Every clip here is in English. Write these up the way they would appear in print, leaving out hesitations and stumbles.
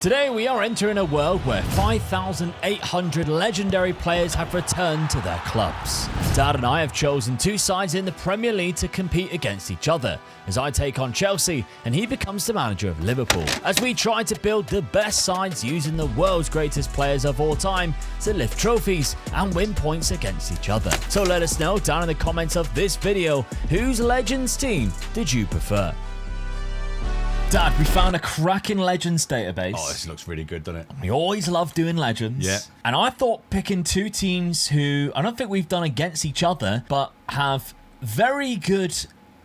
Today we are entering a world where 5,800 legendary players have returned to their clubs. Dad and I have chosen two sides in the Premier League to compete against each other, as I take on Chelsea and he becomes the manager of Liverpool, as we try to build the best sides using the world's greatest players of all time to lift trophies and win points against each other. So let us know down in the comments of this video, whose Legends team did you prefer? Dad, we found a cracking Legends database. Oh, this looks really good, doesn't it? We always love doing Legends. Yeah. And I thought picking two teams who I don't think we've done against each other, but have very good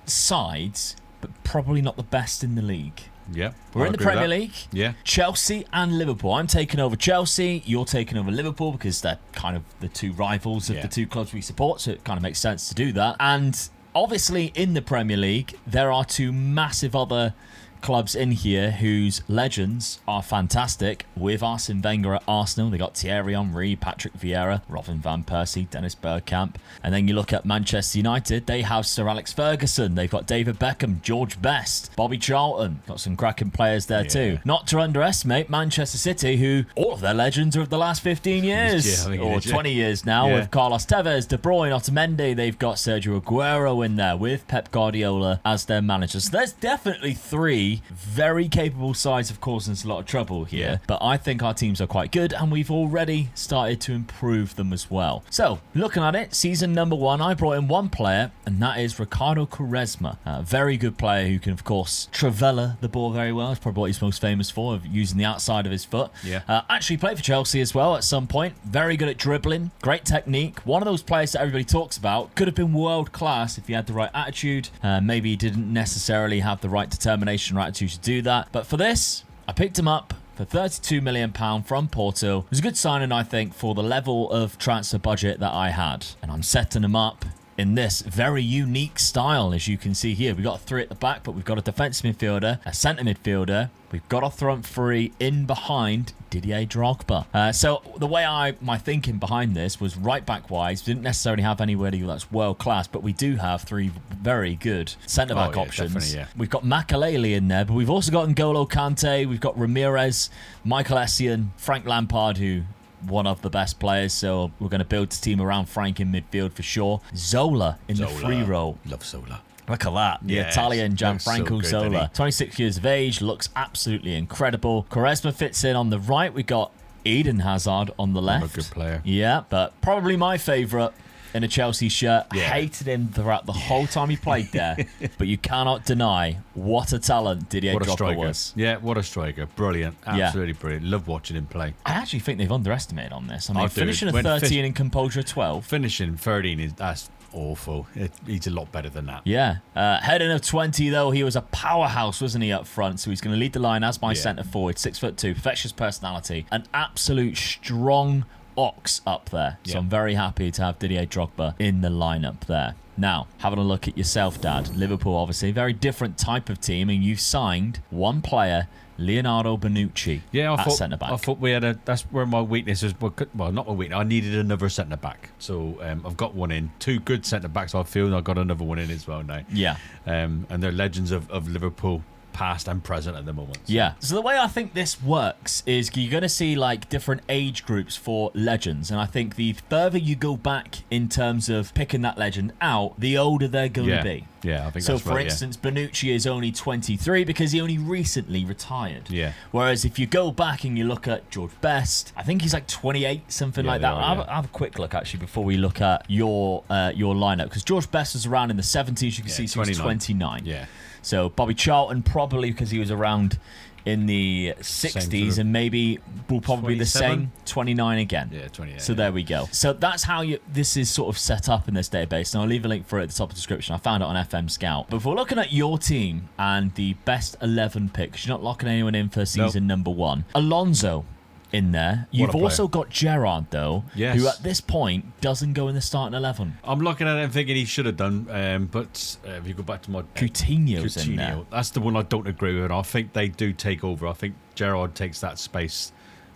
sides, but probably not the best in the league. Yeah. We're in the Premier League. Yeah. Chelsea and Liverpool. I'm taking over Chelsea. You're taking over Liverpool because they're kind of the two rivals of the two clubs we support. So it kind of makes sense to do that. And obviously in the Premier League, there are two massive other clubs in here whose legends are fantastic. With Arsene Wenger at Arsenal, they got Thierry Henry, Patrick Vieira, Robin van Persie, Dennis Bergkamp. And then you look at Manchester United, they have Sir Alex Ferguson, they've got David Beckham, George Best, Bobby Charlton, got some cracking players there too. Not to underestimate Manchester City, who all of their legends are of the last 15 years or 20 years now, with Carlos Tevez, De Bruyne, Otamendi. They've got Sergio Aguero in there with Pep Guardiola as their manager. So there's definitely three very capable sides of causing us a lot of trouble here, but I think our teams are quite good and we've already started to improve them as well. So looking at it, season number 1, I brought in one player, and that is Ricardo Quaresma, a very good player who can of course trivela the ball very well. It's probably what he's most famous for, of using the outside of his foot. Actually played for Chelsea as well at some point. Very good at dribbling, great technique, one of those players that everybody talks about. Could have been world class if he had the right attitude. Maybe he didn't necessarily have the right determination, right attitude to do that, but for this I picked him up for £32 million from Porto. It was a good signing, I think, for the level of transfer budget that I had, and I'm setting him up in this very unique style. As you can see here, we've got a 3 at the back, but we've got a defensive midfielder, a centre midfielder, we've got a front 3 in behind Didier Drogba. So the way my thinking behind this was right back wise, we didn't necessarily have anybody that's world class, but we do have 3 very good centre back options. We've got Makaleli in there, but we've also got N'Golo Kante, we've got Ramirez, Michael Essien, Frank Lampard, who one of the best players, so we're going to build the team around Frank in midfield for sure. Zola in the free role. Love Zola. Look at that. The Italian Gianfranco Zola. 26 years of age, looks absolutely incredible. Quaresma fits in on the right. We got Eden Hazard on the left. A good player. Yeah, but probably my favourite in a Chelsea shirt. Hated him throughout the whole time he played there, but you cannot deny what a talent Didier Drogba was. Yeah, what a striker. Brilliant. Absolutely brilliant. Love watching him play. I actually think they've underestimated on this. I mean, finishing a 13 and composure 12. Finishing 13 that's awful. He's a lot better than that. Yeah. Heading of 20 though, he was a powerhouse, wasn't he, up front? So he's going to lead the line as my centre forward. 6'2", perfectionist personality, an absolute strong ox up there. So I'm very happy to have Didier Drogba in the lineup there. Now, having a look at yourself, Dad. Liverpool, obviously, very different type of team, and you've signed one player, Leonardo Bonucci, at centre-back. I thought we had that's where my weakness is. Well, not my weakness. I needed another centre-back. So I've got one in. 2 good centre-backs, I feel, and I've got another one in as well now. Yeah. And they're legends of Liverpool, past and present at the moment. So the way I think this works is you're going to see like different age groups for legends, and I think the further you go back in terms of picking that legend out, the older they're going to be. Yeah, I think so. That's right. For instance, Bonucci is only 23 because he only recently retired. Yeah. Whereas if you go back and you look at George Best, I think he's like 28, something like that. I'll have a quick look actually before we look at your lineup, because George Best was around in the 70s. You can see, so he's 29. Yeah. So Bobby Charlton probably because he was around in the 60s, and maybe will probably be the same, 29 again. Yeah, 28. So there we go. So that's how this is sort of set up in this database, and I'll leave a link for it at the top of the description. I found it on FM Scout. But if we're looking at your team and the best 11 picks, you're not locking anyone in for season number 1. Alonso in there. You've also got Gerrard, though, who at this point doesn't go in the starting 11. I'm looking at it and thinking he should have done, but if you go back to my... Coutinho's in there. That's the one I don't agree with. I think they do take over. I think Gerrard takes that space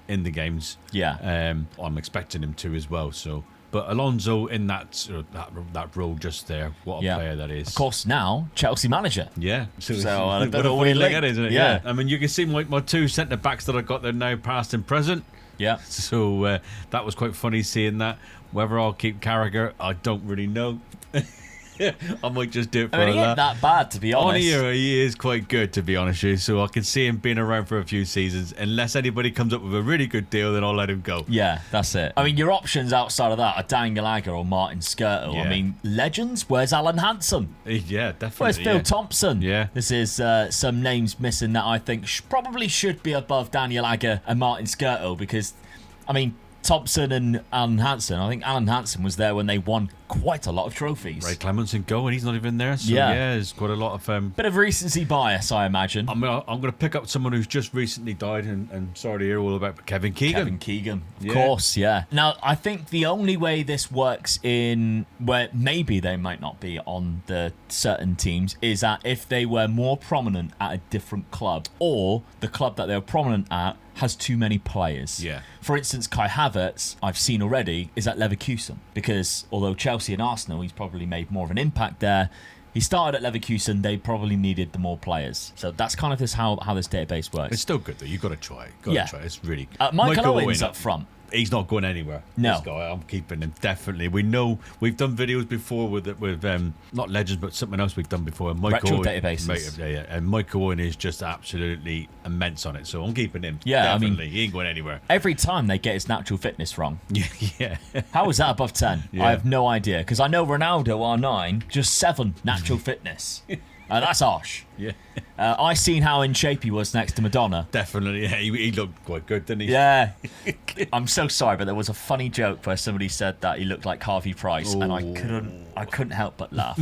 in the games. Yeah. I'm expecting him to as well, so But Alonso in that that role just there, what a player that is. Of course, now Chelsea manager. Yeah. So a bit what of a weird link, isn't it? Yeah. I mean, you can see my two centre backs that I got there now, past and present. Yeah. So that was quite funny seeing that. Whether I'll keep Carragher, I don't really know. I might just do it for he ain't that bad, to be honest. On here, he is quite good, to be honest with you. So I can see him being around for a few seasons. Unless anybody comes up with a really good deal, then I'll let him go. Yeah, that's it. I mean, your options outside of that are Daniel Agger or Martin Skirtle. Yeah. I mean, legends. Where's Alan Hansen? Yeah, definitely. Where's Phil Thompson? Yeah. This is some names missing that I think probably should be above Daniel Agger and Martin Skirtle because, I mean, Thompson and Alan Hansen. I think Alan Hansen was there when they won quite a lot of trophies. Ray Clements and go, and he's not even there. So yeah, there's quite a lot of bit of recency bias, I imagine. I'm going to pick up someone who's just recently died, and sorry to hear all about Kevin Keegan. Kevin Keegan, of course, yeah. Now, I think the only way this works in where maybe they might not be on the certain teams is that if they were more prominent at a different club, or the club that they were prominent at has too many players. Yeah. For instance, Kai Havertz, I've seen already, is at Leverkusen because although Chelsea and Arsenal, he's probably made more of an impact there. He started at Leverkusen. They probably needed the more players. So that's kind of how this database works. It's still good though. You've got to try it. Got to try it. It's really good. Michael Owen's up front. He's not going anywhere. No, this guy, I'm keeping him definitely. We know we've done videos before with not legends, but something else we've done before. Retro databases. Yeah, and Michael Owen is just absolutely immense on it. So I'm keeping him. Yeah, definitely. I mean, he ain't going anywhere. Every time they get his natural fitness wrong. Yeah. How is that above 10? Yeah. I have no idea because I know Ronaldo R9 just 7 natural fitness. That's harsh. Yeah. I seen how in shape he was next to Madonna. Definitely. Yeah, he looked quite good, didn't he? Yeah. I'm so sorry, but there was a funny joke where somebody said that he looked like Harvey Price, and I couldn't help but laugh.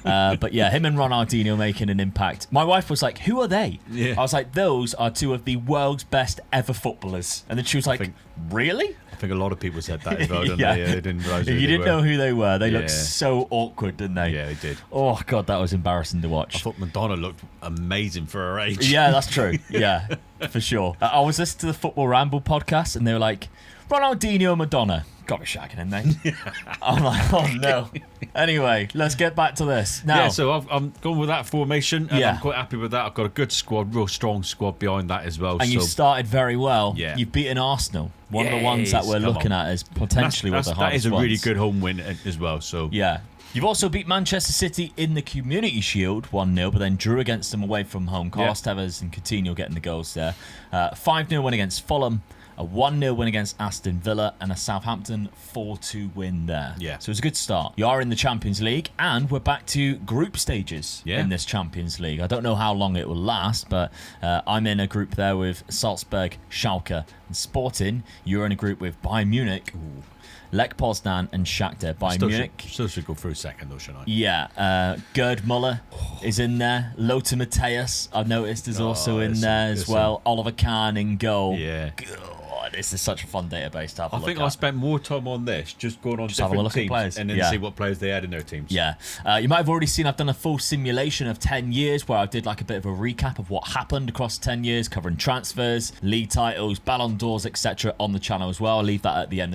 But yeah, him and Ronaldinho making an impact. My wife was like, "Who are they?" Yeah. I was like, "Those are two of the world's best ever footballers." And then she was like, "Really?" I think a lot of people said that as well, didn't Yeah. they? They didn't realise If you didn't know who they were, they looked Yeah. so awkward, didn't they? Yeah, they did. Oh, God, that was embarrassing to I watch. thought Madonna looked amazing for her age. Yeah, that's true. Yeah, for sure. I was listening to the Football Ramble podcast, and they were like, Ronaldinho and Madonna. Got me shagging him, mate. I'm like, oh, no. Anyway, let's get back to this. Now, Yeah, so I'm going with that formation, and Yeah. I'm quite happy with that. I've got a good squad, real strong squad behind that as well. and you started very well. Yeah. You've beaten Arsenal. One of the ones that Yes, we're come looking on. at is potentially one of the that hardest is a really ones. good home win as well. So Yeah. You've also beat Manchester City in the Community Shield 1-0, but then drew against them away from home. Carlos Tevez and Coutinho getting the goals there. 5-0 win against Fulham, a 1-0 win against Aston Villa, and a Southampton 4-2 win there. Yeah. So it was a good start. You are in the Champions League, and we're back to group stages in this Champions League. I don't know how long it will last, but I'm in a group there with Salzburg, Schalke, and Sporting. You're in a group with Bayern Munich, Lech Poznan, and Shakhtar. Bayern Munich. Still should go through second though, shouldn't I? Yeah, Gerd Muller is in there. Lothar Matthäus, I've noticed, is also in there as well. Oliver Kahn in goal. Yeah. God, this is such a fun database to have a I look think at. I spent more time on this, just going on Just having a different look at teams players. and then Yeah. see what players they had in their teams. Yeah. You might have already seen I've done a full simulation of 10 years where I did like a bit of a recap of what happened across 10 years, covering transfers, league titles, Ballon d'Ors, etc. on the channel as well. I'll leave that at the end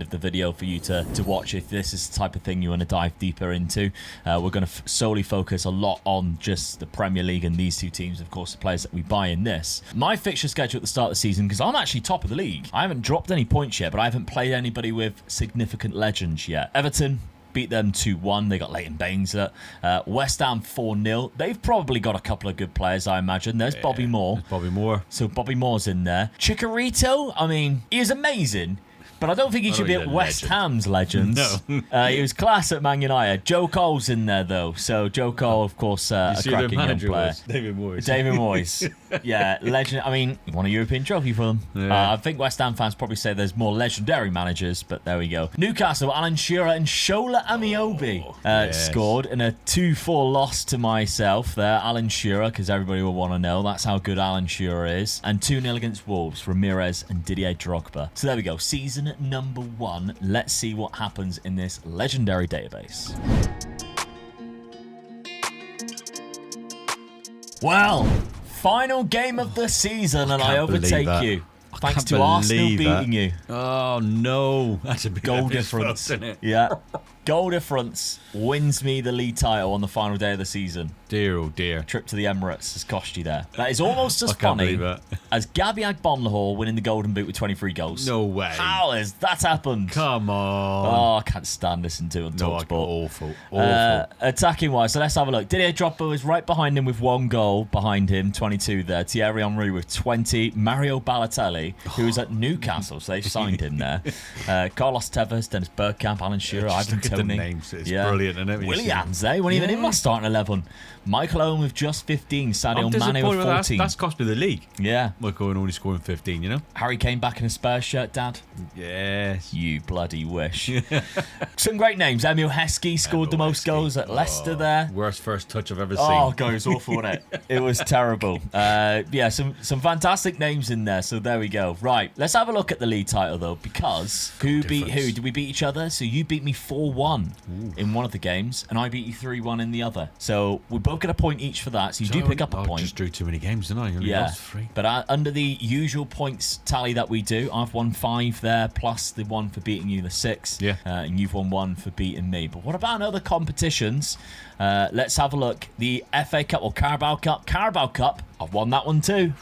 of the video for you to watch if this is the type of thing you want to dive deeper into. We're going to solely focus a lot on just the Premier League and these two teams, of course, the players that we buy in this. My fixture schedule at the start of the season, because I'm actually top of the league. I haven't dropped any points yet, but I haven't played anybody with significant legends yet. Everton beat them 2-1. They got Leighton Baines. West Ham 4-0. They've probably got a couple of good players, I imagine. There's Bobby Moore. There's Bobby Moore. So Bobby Moore's in there. Chicharito, I mean, he is amazing. But I don't think he should be at West Ham's legends. No. He was class at Man United. Joe Cole's in there, though. So Joe Cole, of course, a cracking young player. David Moyes. David Moyes. Yeah, legend. I mean, he won a European trophy for them. Yeah. I think West Ham fans probably say there's more legendary managers, but there we go. Newcastle, Alan Shearer and Shola Amiobi scored in a 2-4 loss to myself there. Alan Shearer, because everybody will want to know. That's how good Alan Shearer is. And 2-0 against Wolves, Ramirez and Didier Drogba. So there we go. Season number 1. Let's see what happens in this legendary database. Well, final game of the season, and I overtake you. Thanks to Arsenal beating you. Oh, no. That's a big goal difference. Isn't it? Yeah. Goal difference wins me the league title on the final day of the season. Dear, oh dear. Trip to the Emirates has cost you there. That is almost as I can't funny believe that. as Gabby Agbonlahor winning the Golden Boot with 23 goals. No way. How has that happened? Come on. Oh, I can't stand listening to it on TalkSport. Awful. Attacking wise, so let's have a look. Didier Drogba was right behind him with 1 goal behind him, 22 there. Thierry Henry with 20. Mario Balotelli, who was at Newcastle, so they've signed him there. Carlos Tevez, Dennis Bergkamp, Alan Shearer, Ivan Toney. The names. It's brilliant, isn't it? Williams, weren't even in my starting 11. Michael Owen with just 15. Sadio Mane with 14. That's cost me the league. Yeah. Michael Owen only scoring 15, you know? Harry Kane back in a Spurs shirt, Dad. Yes. You bloody wish. Some great names. Emil Heskey scored the most goals at Leicester there. Worst first touch I've ever seen. Oh, God, it was awful, wasn't it? It was terrible. Some fantastic names in there, so there we go. Right, let's have a look at the league title, though, because who beat who? Did we beat each other? So you beat me 4-1 in one of the games, and I beat you 3-1 in the other. So we both get a point each for that, so you do pick up a point. I just drew too many games, didn't I? Only lost 3. But under the usual points tally that we do, I've won 5 there, plus the 1 for beating you, the 6. Yeah. And you've won 1 for beating me. But what about other competitions? Let's have a look. The FA Cup or Carabao Cup. Carabao Cup, I've won that one too.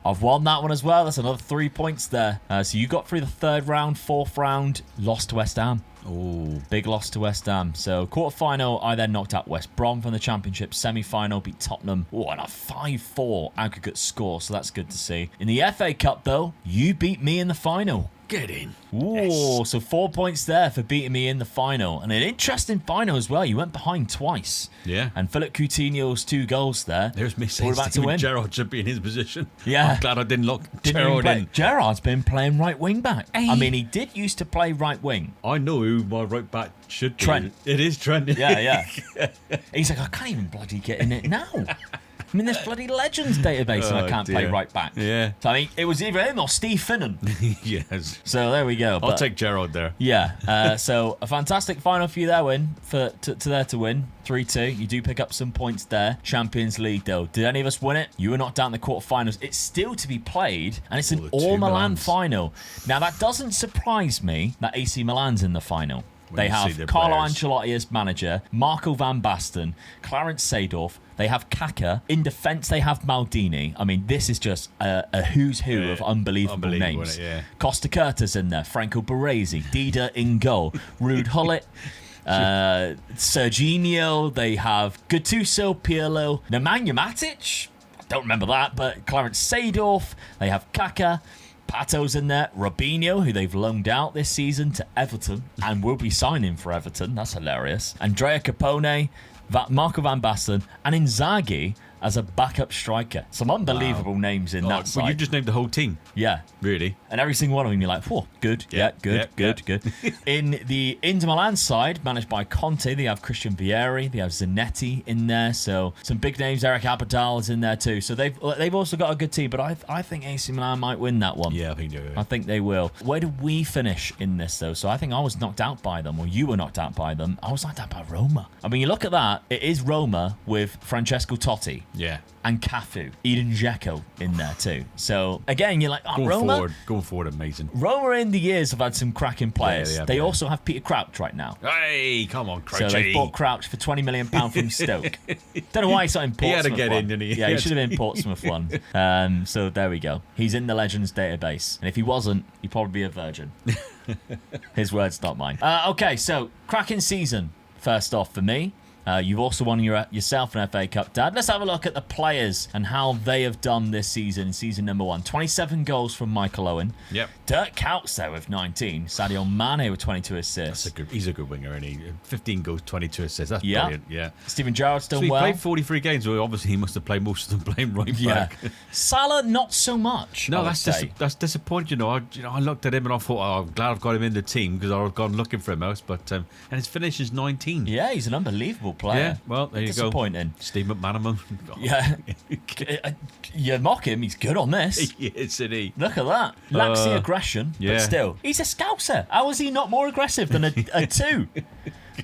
I've won that one as well. That's another 3 points there. So you got through the 3rd round, 4th round, lost to West Ham. Oh, big loss to West Ham. So quarter-final, I then knocked out West Brom from the Championship. Semi-final, beat Tottenham. Oh, and a 5-4 aggregate score, so that's good to see. In the FA Cup, though, you beat me in the final. Get in. Ooh, yes. So 4 points there for beating me in the final. And an interesting final as well. You went behind twice. Yeah. And Philip Coutinho's 2 goals there. There's me saying Steven Gerrard should be in his position. Yeah. I'm glad I didn't lock Gerrard in. Gerrard's been playing right wing back. Hey. I mean, he did used to play right wing. I know who my right back should be. Trent. It is Trent. Yeah. He's like, I can't even bloody get in it now. I mean, there's bloody Legends database and I can't play right back. Yeah. So, I mean, it was either him or Steve Finnan. Yes. So, there we go. I'll take Gerrard there. Yeah. So, a fantastic final for you there, to win. 3-2. You do pick up some points there. Champions League, though. Did any of us win it? You were knocked out in the quarterfinals. It's still to be played, and it's an all-Milan final. Now, that doesn't surprise me that AC Milan's in the final. They have Carlo Ancelotti as manager, Marco van Basten, Clarence Seedorf. They have Kaka. In defence, they have Maldini. I mein, this is just a who's who of unbelievable names. Costa Curtis in there, Franco Baresi, Dida in goal, Ruud Gullit, Serginho. They have Gattuso, Pirlo, Nemanja Matic. I don't remember that, but Clarence Seedorf. They have Kaka. Pato's in there, Robinho, who they've loaned out this season to Everton and will be signing for Everton. That's hilarious. Andrea Capone, Marco van Basten, and Inzaghi as a backup striker. Some unbelievable names in that side. Well, you just named the whole team. Yeah. Really? And every single one of them, you're like, whoa, good, good. In the Inter Milan side, managed by Conte, they have Christian Vieri, they have Zanetti in there, so some big names. Eric Abidal is in there too. So they've also got a good team, but I think AC Milan might win that one. Yeah, I think they will. I think they will. Where did we finish in this, though? So I think I was knocked out by them, or you were knocked out by them. I was knocked out by Roma. I mean, you look at that, it is Roma with Francesco Totti. Yeah. And Cafu, Edin Dzeko in there too. So again, you're like, Roma. Going forward, amazing. Roma in the years have had some cracking players. They also have Peter Crouch right now. Hey, come on, Crouch. So they bought Crouch for £20 million from Stoke. Don't know why he's not in Portsmouth. He had to get in, didn't he? Yeah, he should have been Portsmouth one. So there we go. He's in the Legends database, and if he wasn't, he'd probably be a virgin. His words, not mine. Okay, so cracking season. First off for me. You've also won yourself an FA Cup, Dad. Let's have a look at the players and how they have done this season, season number 1. 27 goals from Michael Owen. Yep. Dirk Kuyt there with 19. Sadio Mane with 22 assists. He's a good winger, isn't he? 15 goals, 22 assists. That's brilliant. Yeah. Steven Gerrard's done well. He played 43 games. Well, obviously, he must have played most of them playing right back. Salah, not so much. No, that's disappointing. I looked at him and I thought, I'm glad I've got him in the team because I've gone looking for him else. But and his finish is 19. Yeah, he's an unbelievable player. Yeah, well, there you go. Disappointing. Steve McManaman. Yeah. You mock him, he's good on this. Yes, isn't he? Look at that. Lacks the aggression, but still. He's a scouser. How is he not more aggressive than a 2?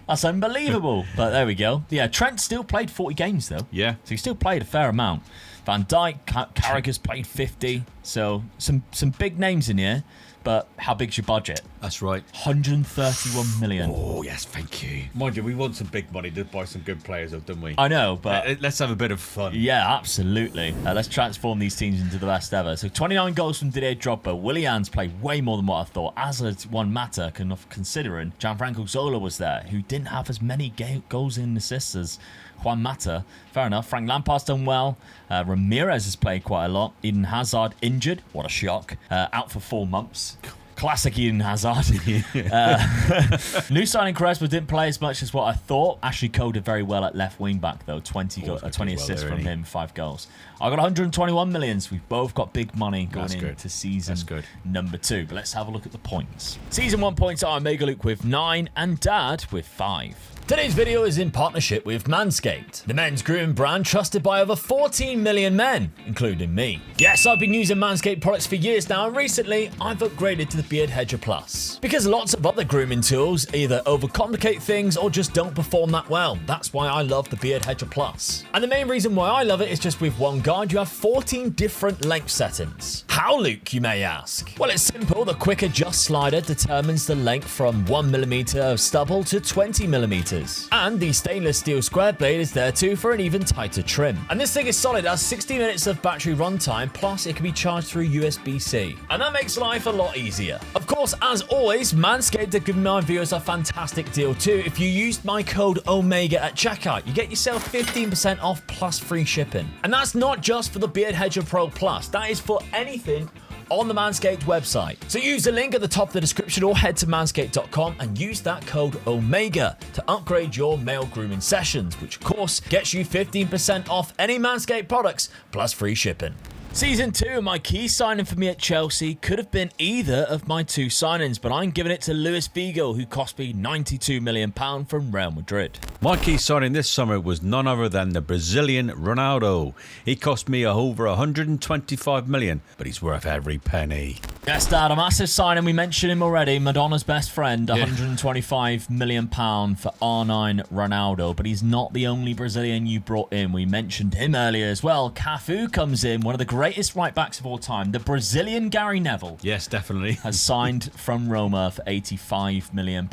That's unbelievable. But there we go. Yeah, Trent still played 40 games, though. Yeah. So he still played a fair amount. Van Dijk, Carragher's played 50. So some big names in here. But how big's your budget? That's right. 131 million. Oh, yes, thank you. Mind you, we want some big money to buy some good players, though, don't we? I know, but... let's have a bit of fun. Yeah, absolutely. Let's transform these teams into the best ever. So 29 goals from Didier Drogba. Willian's played way more than what I thought. As one matter, considering Gianfranco Zola was there, who didn't have as many goals and assists as Juan Mata. Fair enough. Frank Lampard's done well. Ramirez has played quite a lot. Eden Hazard injured. What a shock. Out for 4 months. Classic Eden Hazard. New signing Quaresma didn't play as much as what I thought. Ashley Cole did very well at left wing back though. 20 assists from him, 5 goals. I got 121 million. So we've both got big money going into season number 2. But let's have a look at the points. Season 1 points are Mega Luke with 9 and Dad with 5. Today's video is in partnership with Manscaped, the men's grooming brand trusted by over 14 million men, including me. Yes, I've been using Manscaped products for years now, and recently I've upgraded to the Beard Hedger Plus. Because lots of other grooming tools either overcomplicate things or just don't perform that well. That's why I love the Beard Hedger Plus. And the main reason why I love it is just with one guard you have 14 different length settings. How, Luke, you may ask? Well, it's simple. The quick adjust slider determines the length from 1mm of stubble to 20mm. And the stainless steel square blade is there too for an even tighter trim. And this thing is solid, it has 60 minutes of battery runtime, plus it can be charged through USB-C. And that makes life a lot easier. Of course, as always, Manscaped have given my viewers a fantastic deal too. If you used my code OMEGA at checkout, you get yourself 15% off plus free shipping. And that's not just for the Beard Hedger Pro Plus, that is for anything on the Manscaped website. So use the link at the top of the description or head to manscaped.com and use that code OMEGA to upgrade your male grooming sessions, which of course gets you 15% off any Manscaped products plus free shipping. Season 2, my key signing for me at Chelsea could have been either of my 2 signings, but I'm giving it to Luis Figo, who cost me £92 million from Real Madrid. My key signing this summer was none other than the Brazilian Ronaldo. He cost me over 125 million, but he's worth every penny. Yes, Dad, a massive signing. We mentioned him already. Madonna's best friend, £125 million for R9 Ronaldo, but he's not the only Brazilian you brought in. We mentioned him earlier as well. Cafu comes in, one of the greatest right-backs of all time. The Brazilian Gary Neville. Yes, definitely. Has signed from Roma for £85 million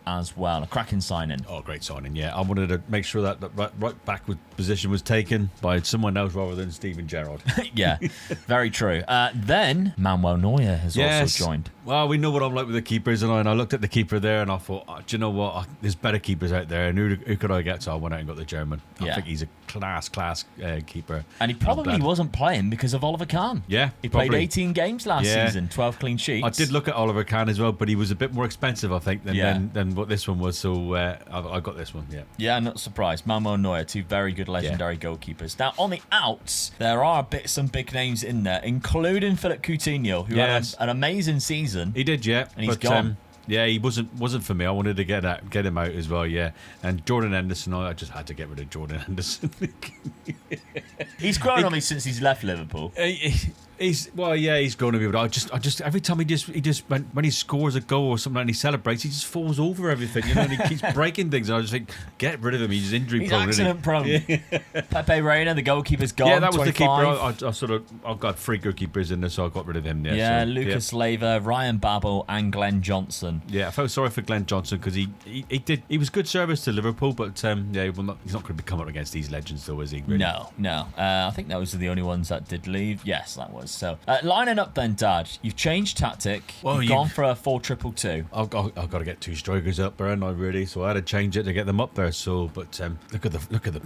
as well. A cracking signing. Oh, great signing, yeah. I wanted to make sure that the right-back position was taken by someone else rather than Steven Gerrard. Yeah, very true. Then Manuel Neuer has also joined. Well, we know what I'm like with the keepers, and I looked at the keeper there and I thought, do you know what? There's better keepers out there, and who could I get? So I went out and got the German. I think he's a class keeper. And he probably wasn't playing because of Oliver Kahn. Yeah, he played 18 games last season, 12 clean sheets. I did look at Oliver Kahn as well, but he was a bit more expensive, I think, than what this one was. So I got this one. Yeah, not surprised. Manuel Neuer, 2 very good legendary goalkeepers. Now on the outs, there are some big names in there, including Philip Coutinho, who had an amazing season. He did, and he's gone. Yeah, he wasn't for me. I wanted to get him out as well. Yeah, and Jordan Henderson, I just had to get rid of Jordan Henderson. He's grown on me since he's left Liverpool. He's going to be. But I just every time he just when he scores a goal or something and he celebrates, he just falls over everything, and he keeps breaking things. And I just think, get rid of him. He's injury prone. He's accident prone. Pepe Reina, the goalkeeper's gone. Yeah, that was 25. the keeper. I've got 3 goalkeepers in there, so I got rid of him. Lucas Leiva, Ryan Babel, and Glenn Johnson. Yeah, I felt sorry for Glenn Johnson because he was good service to Liverpool, but he's not going to be coming up against these legends, though, is he? Really? No. I think those are the only ones that did leave. Yes, that was. So lining up then, Dad. You've changed tactic. Well, you've gone for a 4-2-2. I've got to get 2 strikers up there, and I really. So I had to change it to get them up there. So, but look at the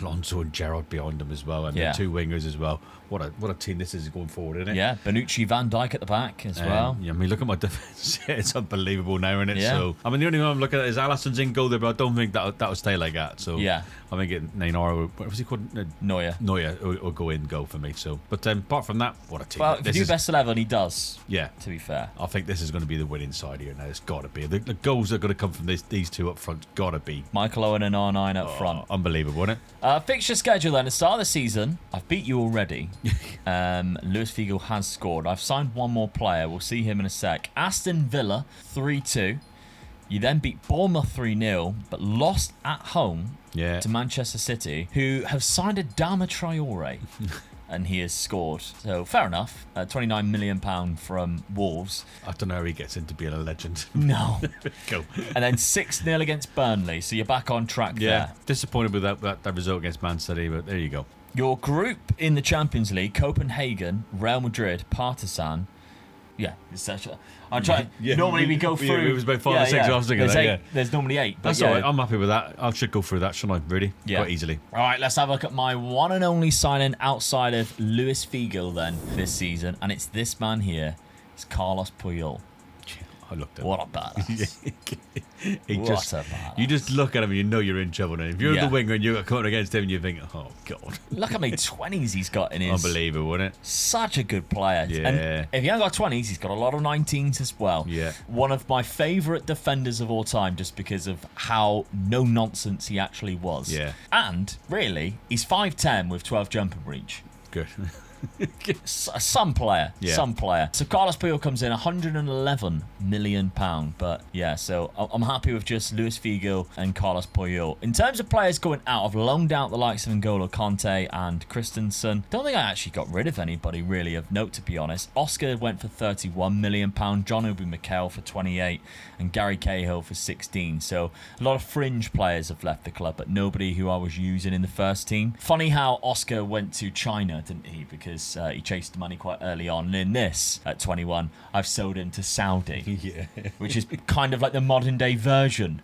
Alonso and Gerrard behind them as well, and the 2 wingers as well. What a team this is going forward, isn't it? Yeah, Bonucci, Van Dijk at the back as well. Yeah, I mean, look at my defence. It's unbelievable now, isn't it? Yeah. So, I mean, the only one I'm looking at is Alisson's in goal there, but I don't think that'll stay like that. So, I think Neymar, what was he called? Neuer will go for me. So, but apart from that, what a team! Well, if you do best 11, he does. Yeah. To be fair, I think this is going to be the winning side here. Now, it's got to be the goals that are going to come from these 2 up front. Got to be Michael Owen and R9 up front. Unbelievable, isn't it? Fixture schedule then. At the start of the season, I've beat you already. Luis Figo has scored. I've signed one more player. We'll see him in a sec. Aston Villa 3-2. You then beat Bournemouth 3-0, but lost at home to Manchester City, who have signed Adama Traore. and he has scored. So fair enough. £29 million from Wolves. I don't know how he gets into being a legend. No. Go. And then 6-0 against Burnley. So you're back on track there. Disappointed with that result against Man City, but there you go. Your group in the Champions League: Copenhagen, Real Madrid, Partizan. Yeah, it's such a. I'm trying. Normally we go through. It was about 5 or 6 hours ago. There's normally 8. That's all right. I'm happy with that. I should go through that, shouldn't I? Really? Yeah. Quite easily. All right, let's have a look at my one and only signing outside of Luis Figo then this season, and it's this man here. It's Carlos Puyol. I looked at him. What a badass. You just look at him and you know you're in trouble. And if you're the winger and you're coming against him, you think, oh, God. Look how many 20s he's got in his... Unbelievable, isn't it? Such a good player. Yeah. And if he hasn't got 20s, he's got a lot of 19s as well. Yeah. One of my favourite defenders of all time just because of how no-nonsense he actually was. Yeah. And, really, he's 5'10" with 12 jumping reach. Good. Some player. So Carlos Puyol comes in £111 million, but so I'm happy with just Luis Figo and Carlos Puyol. In terms of players going out, I've loaned out the likes of N'Golo Kante and Christensen. Don't think I actually got rid of anybody really of note, to be honest. Oscar went for £31 million, John Obi Mikel for 28, and Gary Cahill for 16. So a lot of fringe players have left the club, but nobody who I was using in the first team. Funny how Oscar went to China, didn't he? Because he chased the money quite early on. And in this, at 21, I've sold him to Saudi, which is kind of like the modern day version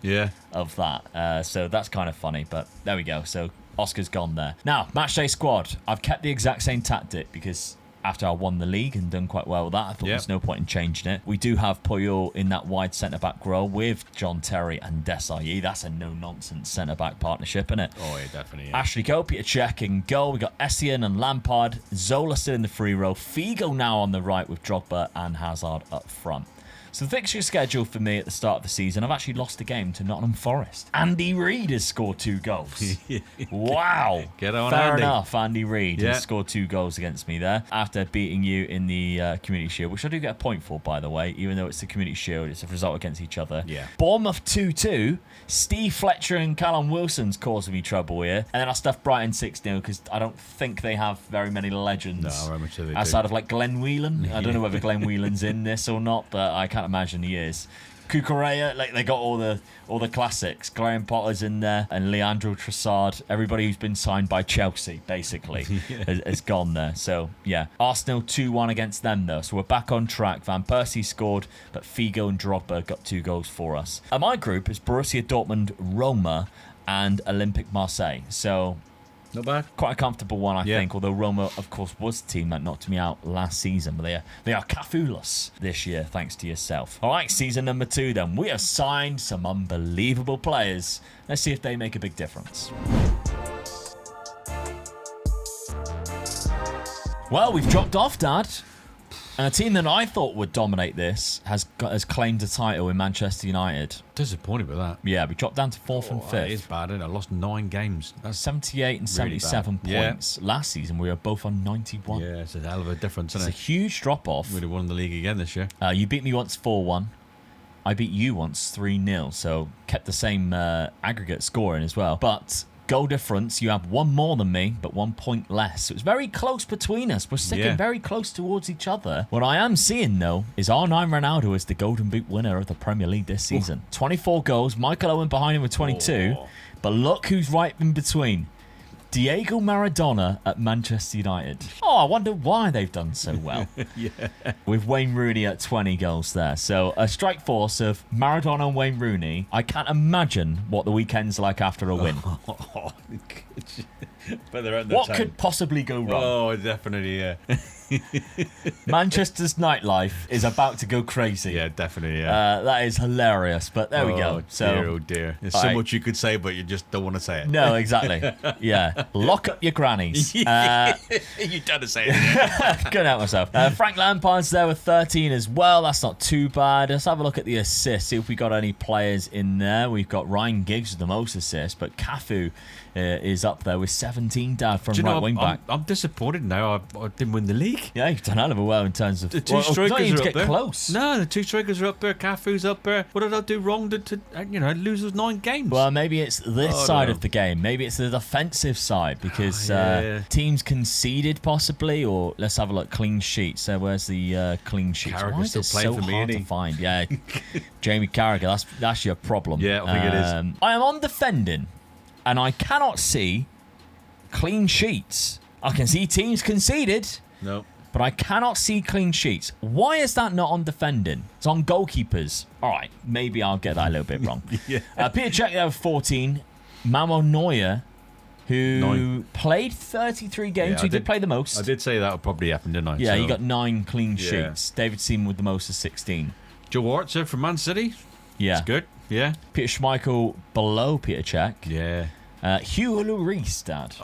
of that. So that's kind of funny, but there we go. So Oscar's gone there. Now, matchday squad. I've kept the exact same tactic because after I won the league and done quite well with that, I thought there's no point in changing it. We do have Puyol in that wide centre-back role with John Terry and Desailly. That's a no-nonsense centre-back partnership, isn't it? Oh, yeah, definitely. Yeah. Ashley Cole, Peter Cech in goal. We got Essien and Lampard. Zola still in the free row. Figo now on the right with Drogba and Hazard up front. So the fixture schedule for me at the start of the season, I've actually lost a game to Nottingham Forest. Andy Reid has scored 2 goals. Wow. Get on, Fair Andy. enough, Andy Reid has scored 2 goals against me there after beating you in the Community Shield, which I do get a point for, by the way, even though it's the Community Shield, it's a result against each other. Yeah. Bournemouth 2-2. Steve Fletcher and Callum Wilson's causing me trouble here. And then I stuffed Brighton 6-0 because I don't think they have very many legends outside of like Glenn Whelan. I don't know whether Glenn Whelan's in this or not, but I can't imagine he is. Cucurella, like they got all the classics. Graham Potter's in there, and Leandro Trossard. Everybody who's been signed by Chelsea, basically, has gone there. So yeah, Arsenal 2-1 against them though. So we're back on track. Van Persie scored, but Figo and Drogba got 2 goals for us. And my group is Borussia Dortmund, Roma, and Olympique Marseille. So not bad. Quite a comfortable one, I think. Although Roma, of course, was the team that knocked me out last season. But they are Cafulous this year, thanks to yourself. All right, season number 2 then. We have signed some unbelievable players. Let's see if they make a big difference. Well, we've dropped off, Dad. And a team that I thought would dominate this has claimed a title in Manchester United. Disappointed with that. Yeah, we dropped down to 4th and 5th. That is bad, isn't it? I lost 9 games. That's 78 and 77 points. Last season, we were both on 91. Yeah, it's a hell of a difference, isn't it? It's a huge drop-off. We'd have won the league again this year. You beat me once 4-1. I beat you once 3-0, so kept the same aggregate scoring as well. But goal difference, you have 1 more than me, but 1 point less. So it's very close between us. We're sticking very close towards each other. What I am seeing, though, is R9 Ronaldo as the Golden Boot winner of the Premier League this season. 24 goals. Michael Owen behind him with 22. But look who's right in between. Diego Maradona at Manchester United. Oh, I wonder why they've done so well. With Wayne Rooney at 20 goals there. So a strike force of Maradona and Wayne Rooney. I can't imagine what the weekend's like after a win. But they're at what could possibly go wrong? Oh, definitely, yeah. Manchester's nightlife is about to go crazy. Yeah, definitely, yeah. That is hilarious, but there we go. So, dear. There's so much you could say, but you just don't want to say it. No, exactly. Yeah. Lock up your grannies. You done to say it. Good out myself. Frank Lampard's there with 13 as well. That's not too bad. Let's have a look at the assists, see if we got any players in there. We've got Ryan Giggs with the most assists, but Cafu is up there with 17, Dad, from right wing back. I'm disappointed now. I didn't win the league. week. Yeah, you've done hell of a well in terms of the two strikers not are get up there. Close. No, the two strikers are up there. Cafu's up there. What did I do wrong to lose those 9 games? Well, maybe it's this side of the game. Maybe it's the defensive side because teams conceded possibly, or let's have a look. Clean sheets. So where's the clean sheets? Carragher's Why is still it playing so for me, hard isn't to he? find? Yeah, Jamie Carragher. That's your problem. Yeah, I think it is. I am on defending, and I cannot see clean sheets. I can see teams conceded. No. But I cannot see clean sheets. Why is that not on defending? It's on goalkeepers. All right, maybe I'll get that a little bit wrong. Yeah. Peter Cech there with 14. Manuel Neuer, who played 33 games, who did play the most. I did say that would probably happen, didn't I? Yeah, he got 9 clean sheets. David Seaman with the most of 16. Joe Archer from Man City. Yeah. It's good. Yeah. Peter Schmeichel below Peter Cech. Yeah. Hugo Lloris, Dad.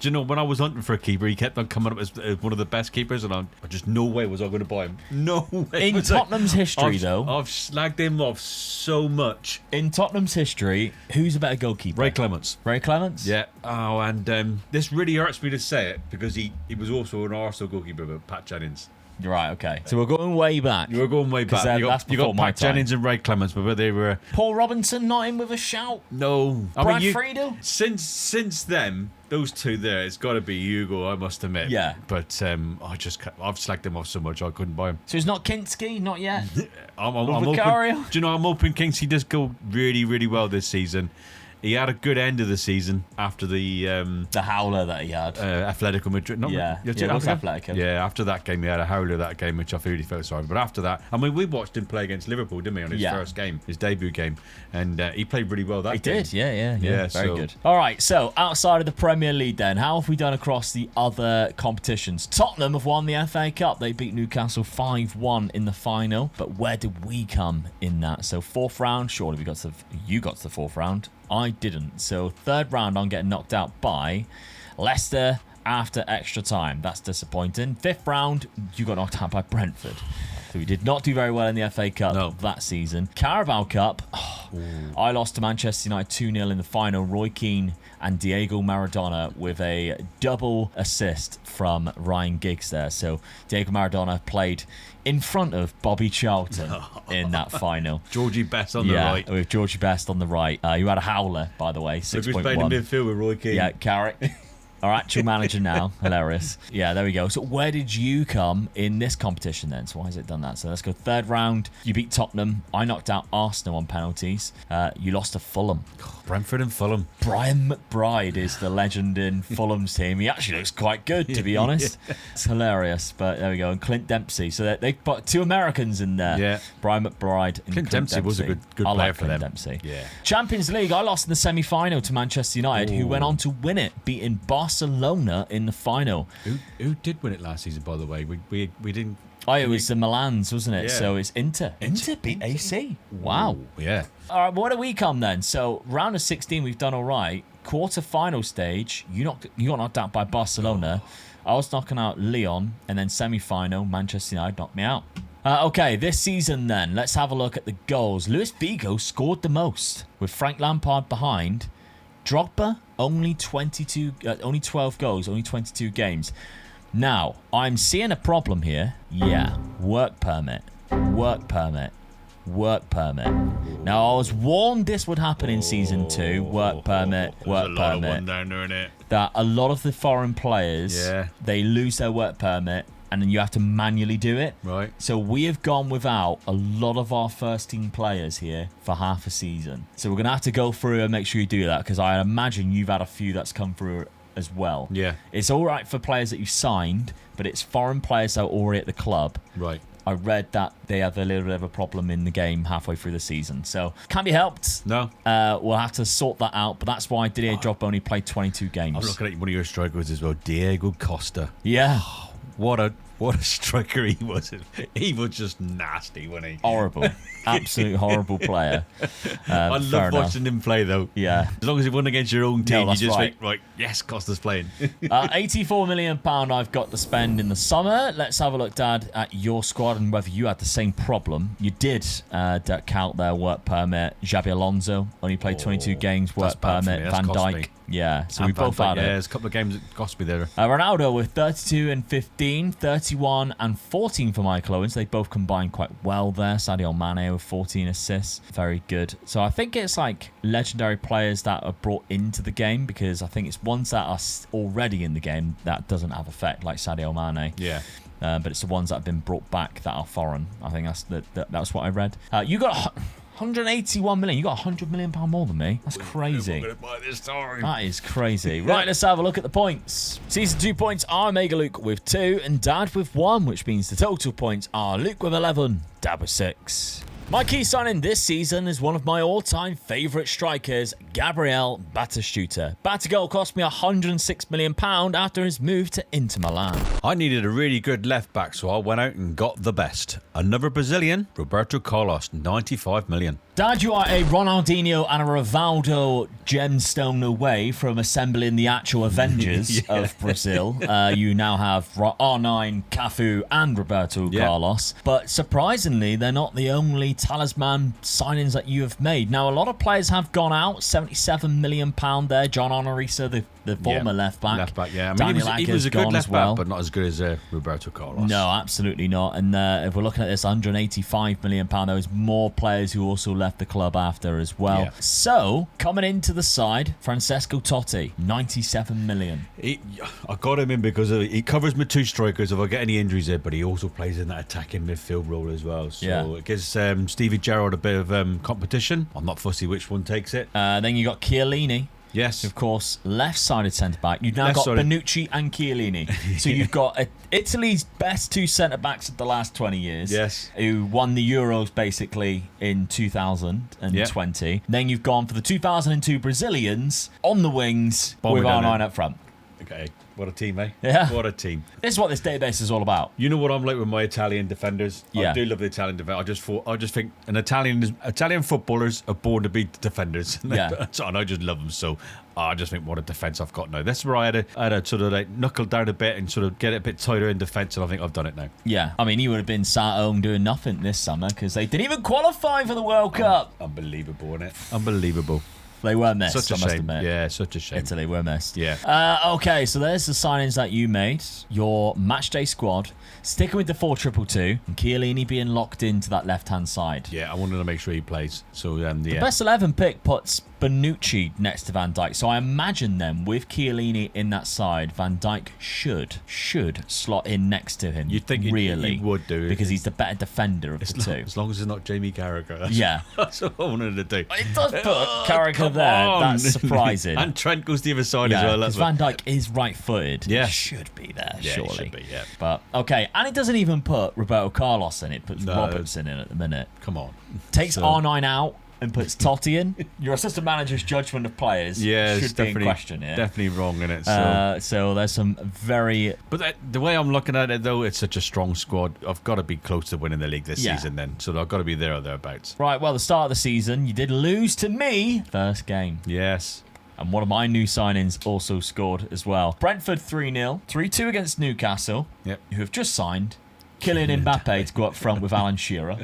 Do you know, when I was hunting for a keeper, he kept on coming up as one of the best keepers, and I just no way was I going to buy him. No way. In Tottenham's history, though, I've slagged him off so much. In Tottenham's history, who's a better goalkeeper? Ray Clements. Ray Clements? Yeah. Oh, and this really hurts me to say it because he was also an Arsenal goalkeeper, but Pat Jennings. Right, okay. So we're going way back. You were going way back. You got Pat Jennings and Ray Clements, but they were... Paul Robinson not in with a shout? No. Brad Friedel? Since then, those two there, it's got to be Hugo, I must admit. Yeah. But I've slacked him off so much I couldn't buy him. So it's not Kinski? Not yet? I'm hoping, do you know, I'm hoping Kinski does go really, really well this season. He had a good end of the season after the howler that he had. Atletico Madrid. It was Atletico. Yeah, after that game, he had a howler that game, which I really felt sorry. But after that, I mean, we watched him play against Liverpool, didn't we, on his first game, his debut game, and he played really well that game. He did, yeah. Very good. So, all right, so outside of the Premier League, then, how have we done across the other competitions? Tottenham have won the FA Cup. They beat Newcastle 5-1 in the final. But where did we come in that? So 4th round, surely you got to the 4th round. I didn't. So 3rd round, I'm getting knocked out by Leicester after extra time. That's disappointing. 5th round, you got knocked out by Brentford. So we did not do very well in the FA Cup that season. Carabao Cup, I lost to Manchester United 2-0 in the final. Roy Keane and Diego Maradona with a double assist from Ryan Giggs there. So Diego Maradona played in front of Bobby Charlton in that final. Georgie Best on the right. With Georgie Best on the right. You had a howler, by the way, 6.1. He was playing in midfield with Roy Keane. Yeah, Carrick. Our actual manager now. Hilarious. Yeah, there we go. So where did you come in this competition then? So why has it done that? So let's go 3rd round. You beat Tottenham. I knocked out Arsenal on penalties. You lost to Fulham. Brentford and Fulham. Brian McBride is the legend in Fulham's team. He actually looks quite good, to be honest. It's hilarious. But there we go. And Clint Dempsey. So they've got 2 Americans in there. Yeah. Brian McBride and Clint Dempsey. Was a good I player like for Clint them. Dempsey. Yeah. Champions League, I lost in the semi-final to Manchester United, who went on to win it, beating Barcelona in the final. Who did win it last season, by the way? We didn't... Oh, it was the Milans, wasn't it? Yeah. So it's Inter. Inter beat AC. Wow. Ooh, yeah. All right, where do we come then? So round of 16, we've done all right. Quarter-final stage, you got knocked out by Barcelona. I was knocking out Lyon, and then semi-final, Manchester United knocked me out. Okay, this season then, let's have a look at the goals. Luis Figo scored the most, with Frank Lampard behind. Drogba, only 12 goals, only 22 games. Now, I'm seeing a problem here. Yeah, work permit. Now, I was warned this would happen in Season 2. Work permit. There's a lot of one down there, innit? That a lot of the foreign players, they lose their work permit, and then you have to manually do it. Right. So we have gone without a lot of our first-team players here for half a season. So we're going to have to go through and make sure you do that, because I imagine you've had a few that's come through as well. Yeah. It's all right for players that you've signed, but it's foreign players that are already at the club. Right. I read that they have a little bit of a problem in the game halfway through the season. So, can't be helped. No. We'll have to sort that out, but that's why Didier Drogba only played 22 games. I'm looking at one of your strikers as well, Diego Costa. Yeah. What a striker he was. He was just nasty, wasn't he? Horrible. Absolute horrible player. I love watching him play, though. Yeah. As long as he won against your own team, No, you just right. think, right, yes, Costa's playing. £84 million I've got to spend in the summer. Let's have a look, Dad, at your squad and whether you had the same problem. You did count their work permit. Xabi Alonso only played 22 games, work permit. Van Dijk. Yeah, so we both had it. Yeah, there's a couple of games that cost me there. Ronaldo with 32 and 15, 31 and 14 for Michael Owens. They both combined quite well there. Sadio Mane with 14 assists. Very good. So I think it's like legendary players that are brought into the game, because I think it's ones that are already in the game that doesn't have effect, like Sadio Mane. Yeah. But it's the ones that have been brought back that are foreign. I think that's what I read. You got 181 million. You got 100 million pound more than me. That's crazy. I'm gonna buy this time. That is crazy. Right, let's have a look at the points. Season 2 points are Mega Luke with 2 and Dad with 1, which means the total points are Luke with 11, Dad with 6. My key signing this season is one of my all-time favourite strikers, Gabriel Batistuta. Batigol cost me £106 million after his move to Inter Milan. I needed a really good left back, so I went out and got the best. Another Brazilian, Roberto Carlos, 95 million. Dad, you are a Ronaldinho and a Rivaldo gemstone away from assembling the actual Avengers of Brazil. You now have R9, Cafu and Roberto Carlos. But surprisingly, they're not the only talisman signings that you have made. Now, a lot of players have gone out. £77 million there. John Honorisa, the former left back. Left back, yeah. I mean, he was a good left back, but not as good as Roberto Carlos. No, absolutely not. And if we're looking at this, £185 million, there was more players who also left the club after as well. Yeah. So, coming into the side, Francesco Totti, £97 million. I got him in because he covers my two strikers if I get any injuries there, but he also plays in that attacking midfield role as well. So it gives Stevie Gerrard a bit of competition. I'm not fussy which one takes it. Then you got Chiellini. Yes. Of course, left-sided centre-back. You've now got Bonucci and Chiellini. So you've got Italy's best two centre-backs of the last 20 years. Yes. Who won the Euros, basically, in 2020. Yep. Then you've gone for the 2002 Brazilians on the wings with R9 up front. Okay. What a team, eh? Yeah. What a team. This is what this database is all about. You know what I'm like with my Italian defenders? Yeah. I do love the Italian defenders. I just think Italian footballers are born to be defenders. Yeah. And I just love them. So I just think what a defence I've got now. That's where I had to sort of like knuckle down a bit and sort of get it a bit tighter in defence, and I think I've done it now. Yeah. I mean, you would have been sat home doing nothing this summer because they didn't even qualify for the World Cup. Unbelievable, isn't it? Unbelievable. They were missed. Such a shame. Yeah, such a shame. Italy were missed. Yeah. Okay, so there's the signings that you made. Your matchday squad. Sticking with the 4-2-2 and Chiellini being locked into that left-hand side. Yeah, I wanted to make sure he plays. So the best 11 pick puts Bonucci next to Van Dijk. So I imagine them with Chiellini in that side, Van Dijk should slot in next to him. You'd think really he would do, because he's the better defender of the two. As long as it's not Jamie Carragher. That's what I wanted to do. It does put Carragher there. That's surprising. And Trent goes the other side as well. Because Van Dijk is right-footed. Yeah, he should be there. Surely. He should be. Yeah. But okay, and it doesn't even put Roberto Carlos in. It puts Robertson in at the minute. Come on. Takes R9 out and puts Totti in. Your assistant manager's judgment of players should be in question here. Definitely wrong in it. So there's some very... But the way I'm looking at it, though, it's such a strong squad. I've got to be close to winning the league this season then. So I've got to be there or thereabouts. Right, well, the start of the season, you did lose to me first game. Yes. And one of my new signings also scored as well. Brentford 3-0. 3-2 against Newcastle, who have just signed Kylian Mbappe to go up front with Alan Shearer.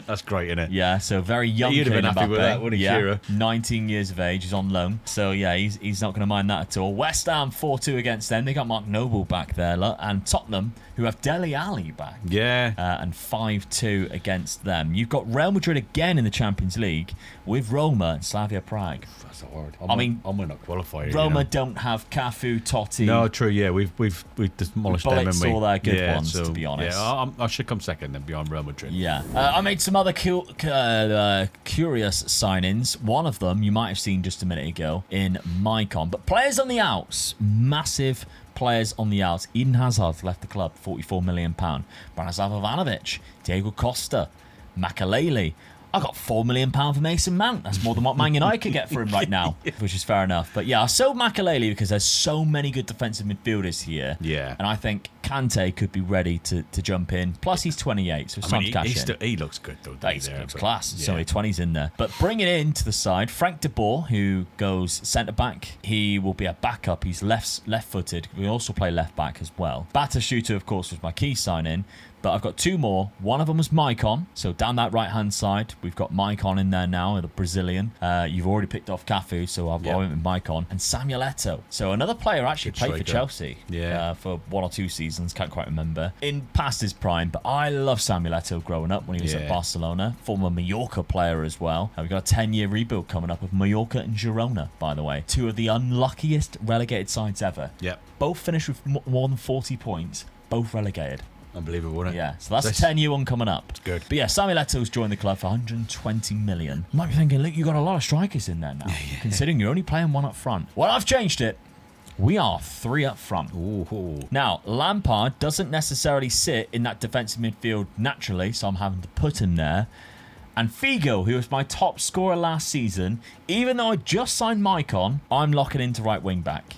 That's great, isn't it? Yeah, so very young Kylian Mbappe. You'd have been happy with that, wouldn't you, Shearer? 19 years of age, he's on loan. So yeah, he's not going to mind that at all. West Ham 4-2 against them. They got Mark Noble back there. And Tottenham, who have Dele Alli back. Yeah. And 5-2 against them. You've got Real Madrid again in the Champions League with Roma and Slavia Prague. That's hard. I mean, not qualified. Roma don't have Cafu, Totti. No, true. Yeah, we've demolished them, haven't we? All their good ones, to be honest. Yeah, I should come second then beyond Real Madrid. Yeah, I made some other curious signings. One of them you might have seen just a minute ago in Mycon. But players on the outs, massive players on the outs. Eden Hazard left the club, £44 million. Branislav Ivanovic, Diego Costa, Makalele. I got £4 million for Mason Mount. That's more than what Man United could get for him right now, which is fair enough. But yeah, I sold Makalele because there's so many good defensive midfielders here. Yeah. And I think Kante could be ready to jump in. Plus, he's 28, so it's time to cash in. He looks good, though. He looks class. Yeah. So 20's in there. But bringing it into the side, Frank de Boer, who goes centre-back. He will be a backup. He's left-footed. We also play left-back as well. Batistuta, of course, was my key sign-in. but I've got 2 more. One of them was Maicon. So down that right-hand side, we've got Maicon in there now, the Brazilian. You've already picked off Cafu, so I'll go in with Maicon. And Samuel Eto'o. So another player actually played for Chelsea for 1 or 2 seasons. Can't quite remember. In past his prime, but I love Samuel Eto'o growing up when he was at Barcelona. Former Mallorca player as well. We've got a 10-year rebuild coming up with Mallorca and Girona, by the way. 2 of the unluckiest relegated sides ever. Yep. Both finished with more than 40 points. Both relegated. Unbelievable, isn't it? Yeah, so that's a 10-year one coming up. It's good. But yeah, Samuel Eto'o's joined the club for 120 million. You might be thinking, look, you got a lot of strikers in there now, considering you're only playing 1 up front. Well, I've changed it. We are 3 up front. Ooh. Now, Lampard doesn't necessarily sit in that defensive midfield naturally, so I'm having to put him there. And Figo, who was my top scorer last season, even though I just signed Maicon, I'm locking into right wing back.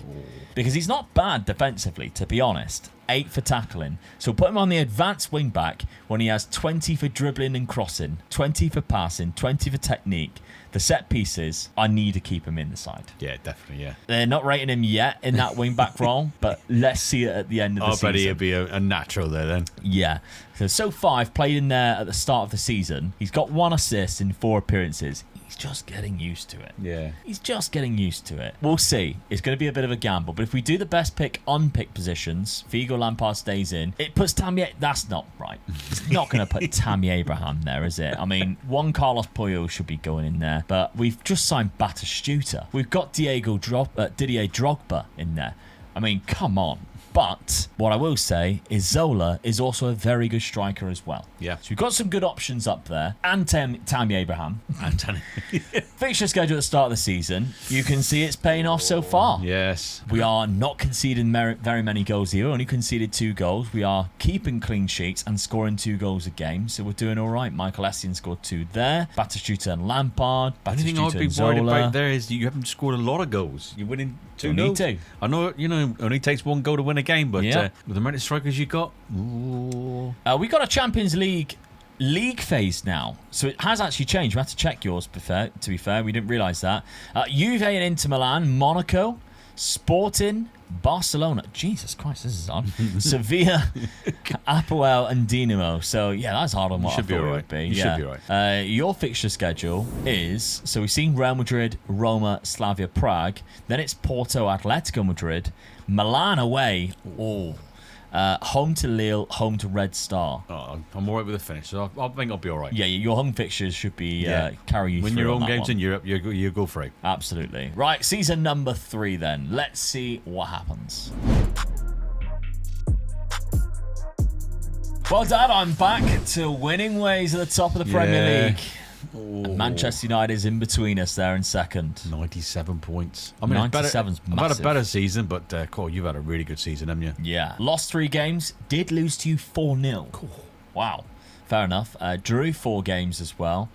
Because he's not bad defensively, to be honest. 8 for tackling. So put him on the advanced wing back when he has 20 for dribbling and crossing, 20 for passing, 20 for technique. The set pieces, I need to keep him in the side. Yeah, definitely, yeah. They're not rating him yet in that wing back role, but let's see it at the end of the season. I bet he'll be a natural there then. Yeah. So far, I've played in there at the start of the season. He's got 1 assist in 4 appearances. He's just getting used to it. Yeah. He's just getting used to it. We'll see. It's going to be a bit of a gamble. But if we do the best pick, unpick positions, Figo Lampard stays in, it puts Tammy... That's not right. It's not going to put Tammy Abraham there, is it? I mean, Juan Carlos Puyol should be going in there. But we've just signed Batistuta. We've got Didier Drogba in there. I mean, come on. But what I will say is Zola is also a very good striker as well. Yeah. So we've got some good options up there. And Tammy Abraham. Fixture schedule at the start of the season. You can see it's paying off so far. Yes. We are not conceding very many goals here. We only conceded 2 goals. We are keeping clean sheets and scoring 2 goals a game. So we're doing all right. Michael Essien scored 2 there. Batistuta and Lampard. Anything I'd be worried about there is you haven't scored a lot of goals. You're winning 2 goals. I know, only takes 1 goal to win a game, but with the amount of strikers you got, we got a Champions League phase now, so it has actually changed. We have to check yours. To be fair, we didn't realise that. Juve and Inter Milan, Monaco, Sporting, Barcelona. Jesus Christ, this is odd. Sevilla, Apoel, and Dinamo. So yeah, that's hard on what I thought it would be. You should be right. Your fixture schedule is, so we've seen Real Madrid, Roma, Slavia Prague. Then it's Porto, Atletico Madrid, Milan away. Home to Lille, home to Red Star. Oh, I'm all right with the finish, so I think I'll be all right. Yeah, your home fixtures should be carry you Win through your on own that games one. in Europe, you go for it. Absolutely. Right, season number 3 then. Let's see what happens. Well, Dad, I'm back to winning ways at the top of the Premier League. And Manchester United is in between us there in second. 97 points. I mean, 97's massive. I've had a better season, but Cole, you've had a really good season, haven't you? Yeah. Lost 3 games. Did lose to you 4-0. Cool. Wow. Fair enough. Drew 4 games as well.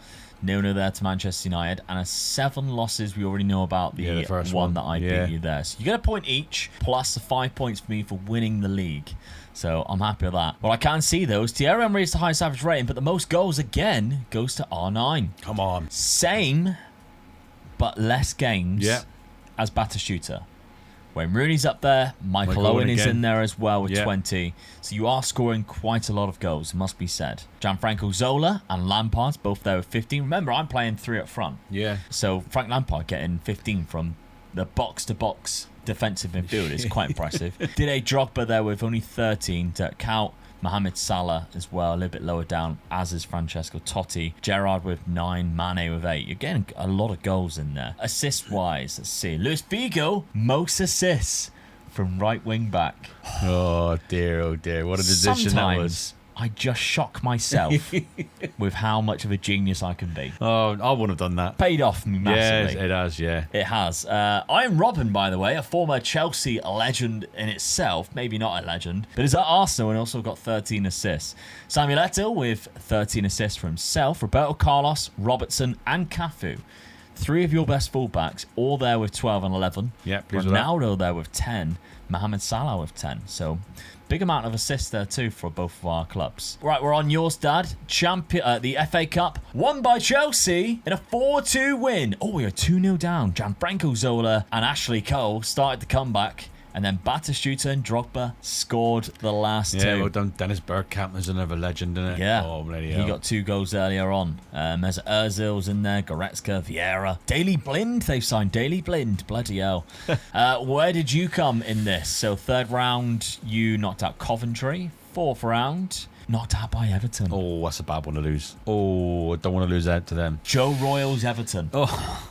0-0 there to Manchester United. And 7 losses. We already know about the first one that I beat you there. So you get a point each, plus the 5 points for me for winning the league. So I'm happy with that. Well, I can see those. Thierry Henry is the highest average rating, but the most goals again goes to R9. Come on. Same, but less games as Batistuta. When Rooney's up there, Michael Owen is in there as well with 20. So you are scoring quite a lot of goals, must be said. Gianfranco Zola and Lampard, both there with 15. Remember, I'm playing 3 up front. Yeah. So Frank Lampard getting 15 from the box-to-box defensive midfield is quite impressive. Didier Drogba there with only 13 to count. Mohamed Salah as well, a little bit lower down, as is Francesco Totti. Gerrard with 9, Mane with 8. You're getting a lot of goals in there. Assist-wise, let's see. Luis Figo, most assists from right wing back. Oh dear, what a decision that was. I just shock myself with how much of a genius I can be. Oh, I wouldn't have done that. Paid off me massively. Yes, it has, yeah. It has. Ian Robben, by the way, a former Chelsea legend in itself, maybe not a legend, but is at Arsenal and also got 13 assists. Samuel Eto'o with 13 assists for himself. Roberto Carlos, Robertson, and Cafu. 3 of your best fullbacks, all there with 12 and 11. Yeah, Ronaldo there with 10. Mohamed Salah with 10. So big amount of assists there too for both of our clubs. Right, we're on yours, Dad. The FA Cup won by Chelsea in a 4-2 win. Oh, we are 2-0 down. Gianfranco Zola and Ashley Cole started the comeback. And then Batistuta and Drogba scored the last two. Yeah, well done. Dennis Bergkamp is another legend, isn't it? Yeah. Oh, bloody he hell. got 2 goals earlier on. There's Ozil's in there, Goretzka, Vieira. Daley Blind, they've signed Daley Blind. Bloody hell. Where did you come in this? So 3rd round, you knocked out Coventry. 4th round, knocked out by Everton. Oh, that's a bad one to lose. Oh, I don't want to lose out to them. Joe Royals, Everton. Oh.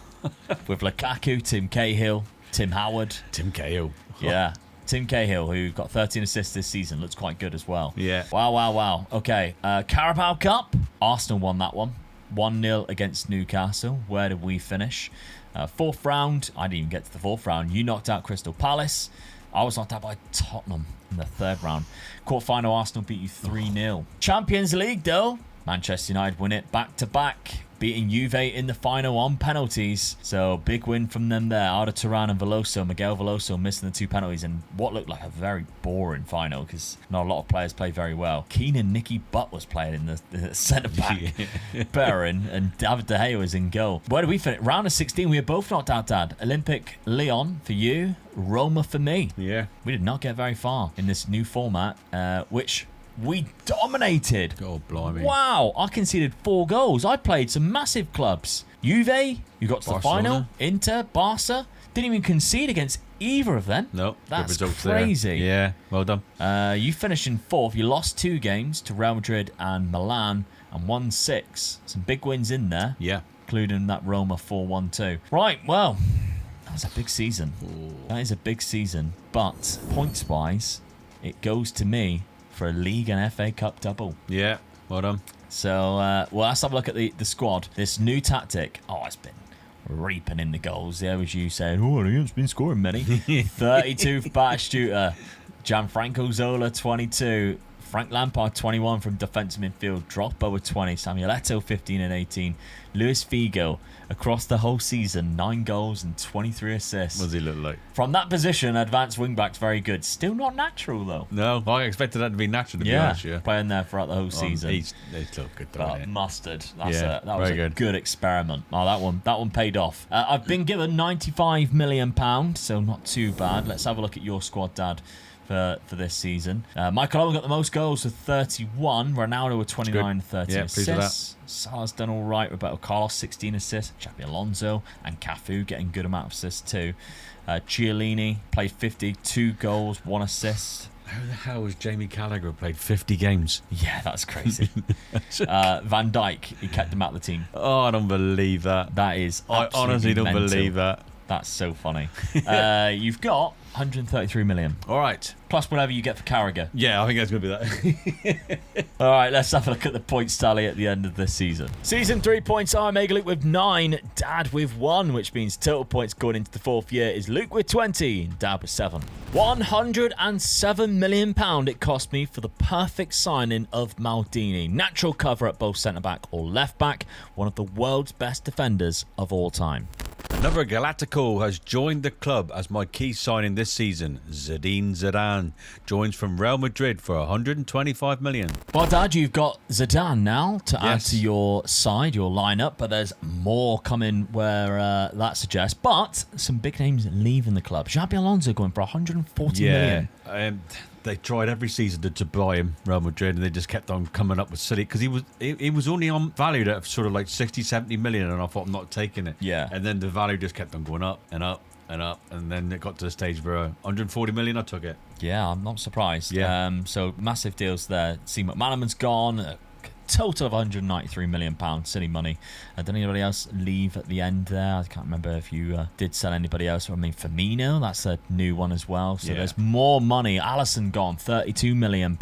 With Lukaku, Tim Cahill, Tim Howard. Tim Cahill. Yeah. Tim Cahill, who got 13 assists this season, looks quite good as well. Yeah. Wow. Okay, Carabao Cup. Arsenal won that one. 1-0 against Newcastle. Where did we finish? 4th round. I didn't even get to the 4th round. You knocked out Crystal Palace. I was knocked out by Tottenham in the 3rd round. Quarter-final, Arsenal beat you 3-0. Champions League, though. Manchester United win it back-to-back, beating Juve in the final on penalties. So big win from them there. Arda Turan and Veloso, Miguel Veloso missing the 2 penalties in what looked like a very boring final because not a lot of players played very well. Keenan Nicky Butt was playing in the centre-back. Bellerin and David De Gea was in goal. Where did we finish? Round of 16, we were both knocked out, Dad. Olympic Lyon for you, Roma for me. Yeah. We did not get very far in this new format, which we dominated. Oh, blimey. Wow, I conceded 4 goals. I played some massive clubs. Juve, you got to Barcelona. the final. Inter, Barca. Didn't even concede against either of them. No, that's good results crazy. There. Yeah, well done. You finished in 4th. You lost 2 games to Real Madrid and Milan and won 6. Some big wins in there. Yeah. Including that Roma 4-1-2. Right, well, that was a big season. Ooh. That is a big season. But points-wise, it goes to me for a League and FA Cup double. Yeah, well done. So, well, let's have a look at the squad. This new tactic, it's been reaping in the goals. There was you saying, it's been scoring many. 32 for Batistuta. Gianfranco Zola, 22. Frank Lampard, 21 from defensive midfield. Drogba with 20. Samuel Eto'o, 15 and 18. Luis Figo, across the whole season, 9 goals and 23 assists. What does he look like? From that position, advanced wing-back's very good. Still not natural, though. No, I expected that to be natural, to be honest. Yeah, playing there throughout the whole season. He's still good, though, But mustard. That was very a good experiment. That one paid off. I've been given £95 million, so not too bad. Let's have a look at your squad, Dad. For this season. Michael Owen got the most goals with 31. Ronaldo with 29, 30 assists. Salah's done all right. Roberto Carlos, 16 assists. Xabi Alonso and Cafu getting good amount of assists too. Chiellini played 50, 2 goals, 1 assist. How the hell has Jamie Carragher played 50 games? Yeah, that's crazy. Van Dijk, he kept him out of the team. Oh, I don't believe that. That is I honestly don't mental. believe that. That's so funny. You've got 133 million. All right. Plus whatever you get for Carragher. Yeah, I think that's going to be that. All right, let's have a look at the points tally at the end of this season. Season 3 points are Mega Luke with 9, Dad with 1, which means total points going into the 4th year is Luke with 20, and Dad with 7. £107 million it cost me for the perfect signing of Maldini. Natural cover at both centre-back or left-back, one of the world's best defenders of all time. Another Galactico has joined the club as my key signing this season. Zinedine Zidane joins from Real Madrid for 125 million. Well, Dad, you've got Zidane now to add to your side, your lineup, but there's more coming where that suggests. But some big names leaving the club. Xabi Alonso going for 140 million. They tried every season to buy him, Real Madrid, and they just kept on coming up with silly, because he was only valued at sort of like 60, 70 million, and I thought, I'm not taking it. Yeah. And then the value just kept on going up and up and up, and then it got to the stage where 140 million, I took it. Yeah, I'm not surprised. Yeah. So massive deals there. See, McManaman's gone. Total of £193 million, silly money. Did anybody else leave at the end there? I can't remember if you did sell anybody else. I mean, Firmino, that's a new one as well. So there's more money. Alisson gone, £32 million.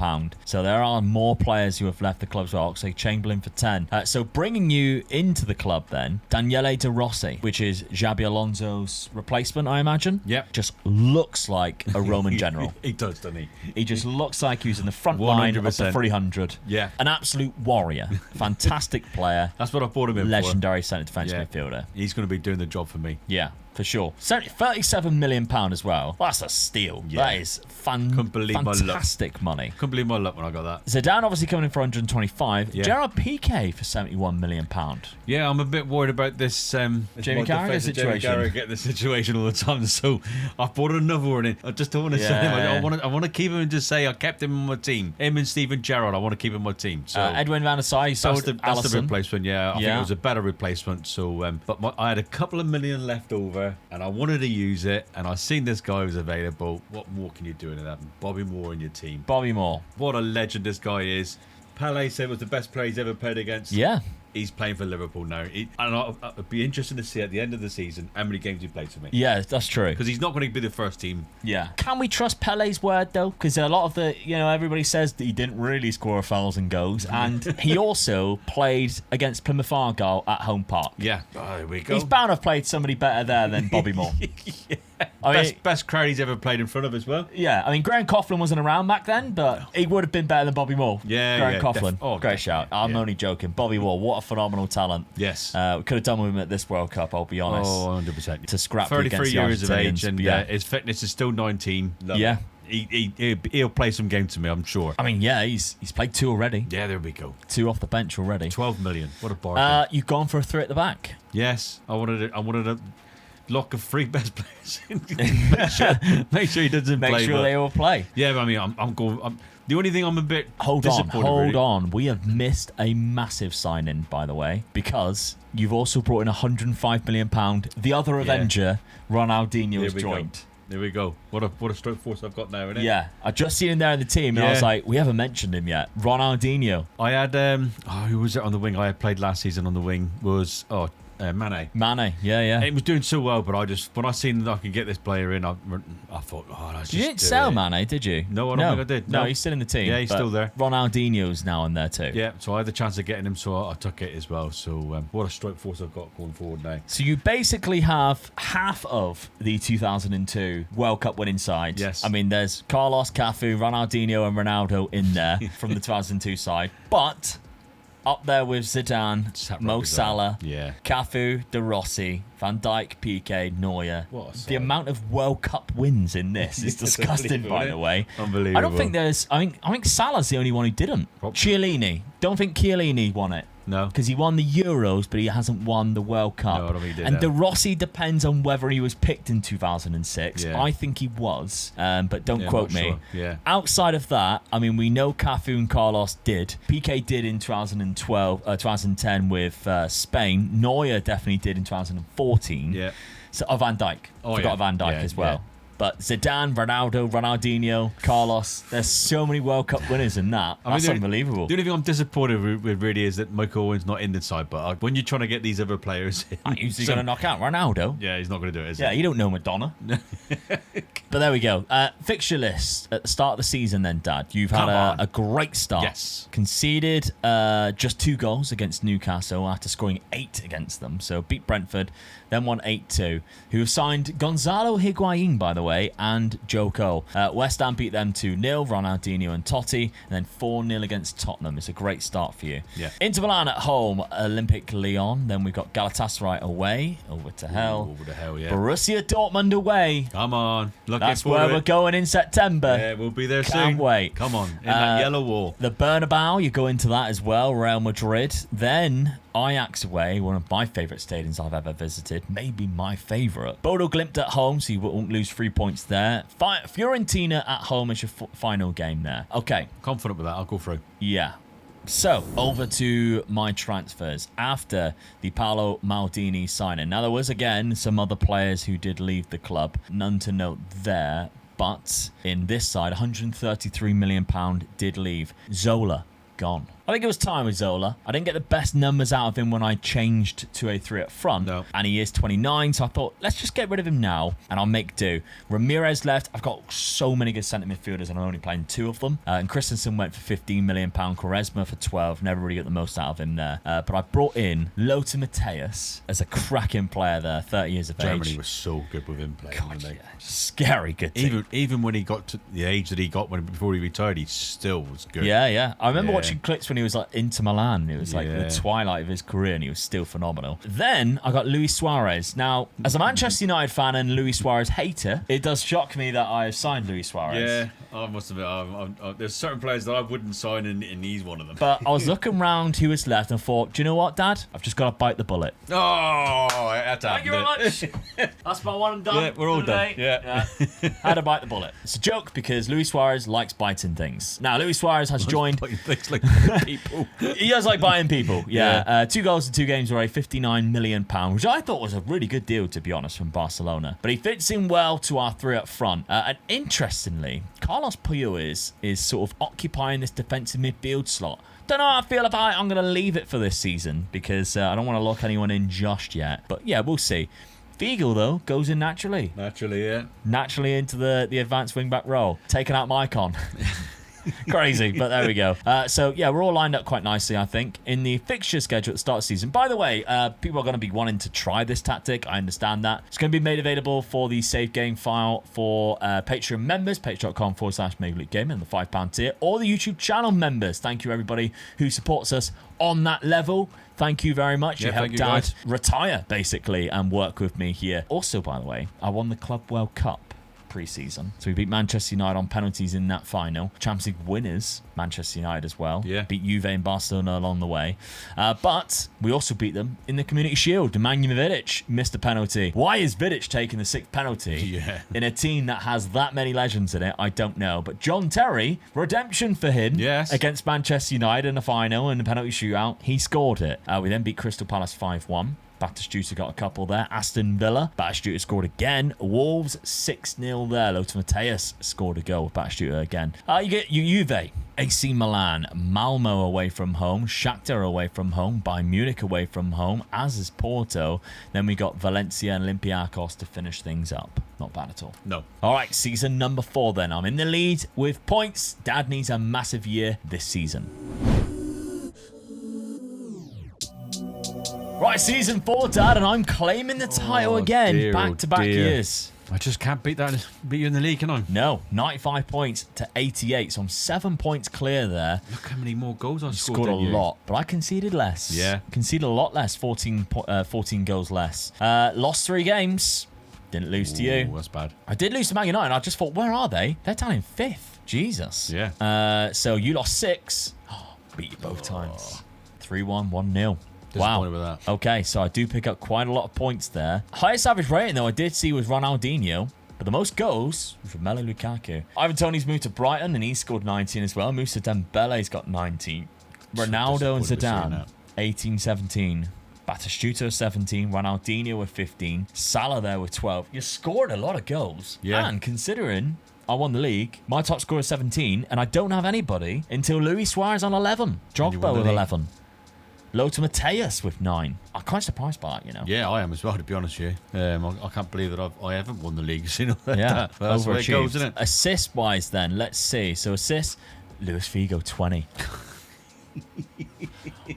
So there are more players who have left the club as well. Oxlade-Chamberlain for 10. So bringing you into the club then, Daniele De Rossi, which is Xabi Alonso's replacement, I imagine. Yep. Just looks like a Roman general. He does, doesn't he? He just looks like he was in the front line of the 300. Yeah. An absolute warrior. Fantastic player. That's what I bought him in Legendary centre defence midfielder. He's going to be doing the job for me. Yeah. for sure. 37 million pound as well. That's a steal. Yeah. That is fantastic money. Couldn't believe my luck when I got that. Zidane obviously coming in for 125. Yeah. Gerard Piqué for 71 million pound. Yeah, I'm a bit worried about this Jamie Carragher situation. Jamie Carragher getting the situation all the time, so I brought another one in. I just don't want to say him. I want to keep him and just say I kept him on my team. Him and Steven Gerrard, I want to keep him on my team. So Edwin van der Sar, that's the replacement. Yeah, I think it was a better replacement. So, but I had a couple of million left over, and I wanted to use it, and I seen this guy was available. What more can you do in that? Bobby Moore in your team. Bobby Moore, what a legend this guy is. Pelé said was the best player he's ever played against. Yeah. He's playing for Liverpool now. And it'd be interesting to see at the end of the season how many games he plays for me. Yeah, that's true. Because he's not going to be the first team. Yeah. Can we trust Pele's word, though? Because a lot of everybody says that he didn't really score 1,000 goals. And he also played against Plymouth Argyle at Home Park. Yeah. Oh, there we go. He's bound to have played somebody better there than Bobby Moore. Yeah. I mean, best crowd he's ever played in front of as well. Yeah, I mean, Graham Coughlin wasn't around back then, but he would have been better than Bobby Moore. Yeah, Graham Coughlin. Great shout. I'm only joking. Bobby Moore, what a phenomenal talent. Yes. We could have done with him at this World Cup, I'll be honest. Oh, 100%. To scrap 33 years of age, and yeah. His fitness is still 19. Yeah. He'll play some games to me, I'm sure. I mean, yeah, he's played 2 already. Yeah, there we go. 2 off the bench already. 12 million. What a bargain. You've gone for a 3 at the back. Yes. I wanted a lock of 3 best players. make sure he doesn't play. Make sure they all play. Yeah, but I mean, I'm going. The only thing I'm a bit disappointed. Hold on. We have missed a massive signing, by the way, because you've also brought in £105 million. The other Avenger, Ronaldinho's joint. There we go. What a stroke force I've got now, isn't it? Yeah, I just seen him there in the team, and I was like, we haven't mentioned him yet. Ronaldinho. I had who was it on the wing? I had played last season on the wing. Was Mane. Mane, yeah. It was doing so well, but when I seen that I could get this player in, I thought, you didn't sell Mane, did you? No, I don't think I did. No, he's still in the team. Yeah, he's still there. Ronaldinho's now in there too. Yeah, so I had the chance of getting him, so I took it as well. So what a stroke force I've got going forward now. So you basically have half of the 2002 World Cup winning side. Yes. I mean, there's Carlos, Cafu, Ronaldinho, and Ronaldo in there from the 2002 side, but up there with Zidane, Mo Salah, Cafu, De Rossi, Van Dijk, Piqué, Neuer. The amount of World Cup wins in this is disgusting, by the way. Unbelievable. I don't think there's... I think Salah's the only one who didn't. Chiellini. Don't think Chiellini won it. No. Because he won the Euros, but he hasn't won the World Cup. No, I don't think he did. And De Rossi depends on whether he was picked in 2006. Yeah. I think he was, but don't quote me. Sure. Yeah. Outside of that, I mean, we know Cafu and Carlos did. Piqué did in 2010 with Spain. Neuer definitely did in 2014. Yeah. So Van Dijk. Forgot Van Dijk as well. Yeah. But Zidane, Ronaldo, Ronaldinho, Carlos, there's so many World Cup winners in that. That's unbelievable. The only thing I'm disappointed with really is that Michael Owen's not in the side. But when you're trying to get these other players in... He's going to knock out Ronaldo. Yeah, he's not going to do it, is he? Yeah, you don't know Madonna. But there we go. Fixture list at the start of the season then, Dad. You've had a great start. Yes. Conceded just 2 goals against Newcastle after scoring 8 against them. So beat Brentford, then won 8-2. Who have signed Gonzalo Higuain, by the way, and Joe Cole. West Ham beat them 2-0, Ronaldinho and Totti, and then 4-0 against Tottenham. It's a great start for you. Yeah. Inter Milan at home, Olympic Lyon. Then we've got Galatasaray away, over to hell. Over to hell, yeah. Borussia Dortmund away. Come on. That's where we're going in September. Yeah, we'll be there soon. Can't wait. Come on, in that yellow wall. The Bernabeu, you go into that as well, Real Madrid. Then Ajax away, one of my favourite stadiums I've ever visited. Maybe my favourite. Bodo Glimt at home, so you won't lose 3 points there. Fiorentina at home is your final game there. Okay. Confident with that. I'll go through. Yeah. So, over to my transfers after the Paolo Maldini signing. Now, there was, again, some other players who did leave the club. None to note there. But in this side, £133 million did leave. Zola, gone. I think it was time with Zola. I didn't get the best numbers out of him when I changed to a 3 up front. No. And he is 29, so I thought, let's just get rid of him now, and I'll make do. Ramirez left. I've got so many good centre midfielders, and I'm only playing 2 of them. And Christensen went for £15 million. Quaresma for 12. Never really got the most out of him there. But I brought in Lothar Matthäus as a cracking player there, 30 years of age. Germany was so good with him playing. God, yeah. Scary good team. Even when he got to the age that he got before he retired, he still was good. Yeah. I remember watching clips when he was like Inter Milan. It was like the twilight of his career, and he was still phenomenal. Then I got Luis Suarez. Now, as a Manchester United fan and Luis Suarez hater, it does shock me that I have signed Luis Suarez. Yeah, I must admit, there's certain players that I wouldn't sign, and he's one of them. But I was looking around who was left and thought, do you know what, Dad? I've just got to bite the bullet. Oh, that's Thank you very much. That's my one and done. Yeah, we're all done. Yeah. How to bite the bullet. It's a joke because Luis Suarez likes biting things. Now, Luis Suarez has joined... Biting things like people. He does like biting people, yeah. 2 goals in 2 games were a £59 million, which I thought was a really good deal, to be honest, from Barcelona. But he fits in well to our 3 up front. And interestingly, Carlos Puyol is sort of occupying this defensive midfield slot. Don't know how I feel about it. I'm going to leave it for this season because I don't want to lock anyone in just yet. But yeah, we'll see. Fiegel, though, goes in naturally. Naturally, yeah. Naturally into the advanced wing-back role. Taking out Maicon. Crazy, but there we go. So, yeah, we're all lined up quite nicely, I think, in the fixture schedule at the start of the season. By the way, people are going to be wanting to try this tactic. I understand that. It's going to be made available for the save game file for Patreon members, patreon.com/Major League Gaming, and the £5 tier, or the YouTube channel members. Thank you, everybody who supports us on that level. Thank you very much. You helped Dad retire, basically, and work with me here. Also, by the way, I won the Club World Cup pre-season. So we beat Manchester United on penalties in that final. Champions League winners, Manchester United as well. Yeah. Beat Juve and Barcelona along the way. But we also beat them in the Community Shield. Nemanja Vidic missed a penalty. Why is Vidic taking the 6th penalty in a team that has that many legends in it? I don't know. But John Terry, redemption for him against Manchester United in the final in the penalty shootout. He scored it. We then beat Crystal Palace 5-1. Batistuta got a couple there. Aston Villa, Batistuta scored again. Wolves 6-0 there. Lothar Matthäus scored a goal with Batistuta again. You get Juve, AC Milan, Malmo away from home, Shakhtar away from home, Bayern Munich away from home, as is Porto. Then we got Valencia and Olympiacos to finish things up. Not bad at all. No. All right, season number 4 then. I'm in the lead with points. Dad needs a massive year this season. Right, season 4, Dad, and I'm claiming the title again, back-to-back years. I just can't beat you in the league, can I? No, 95 points to 88, so I'm 7 points clear there. Look how many more goals I scored. Scored a lot, but I conceded less. Yeah. Conceded a lot less, 14 goals less. Lost 3 games, didn't lose to you. That's bad. I did lose to Man United, I just thought, where are they? They're down in 5th. Jesus. Yeah. So you lost 6. Beat you both times. 3-1, 1-0. Disappointed with that. Okay, so I do pick up quite a lot of points there. Highest average rating, though, I did see was Ronaldinho. But the most goals was from Romelu Lukaku. Ivan Toney's moved to Brighton, and he scored 19 as well. Moussa Dembele's got 19. Ronaldo and Zidane, 18, 17. Batistuta 17. Ronaldinho with 15. Salah there with 12. You scored a lot of goals. Yeah. And considering I won the league, my top score is 17, and I don't have anybody until Luis Suarez on 11. Drogba with 11. Lothar Matthäus with 9. I'm quite surprised by that, you know. Yeah, I am as well, to be honest with you. I can't believe that I haven't won the league. You know, yeah, that's where it goes, isn't it? Assist-wise then, let's see. So assists, Luis Figo, 20.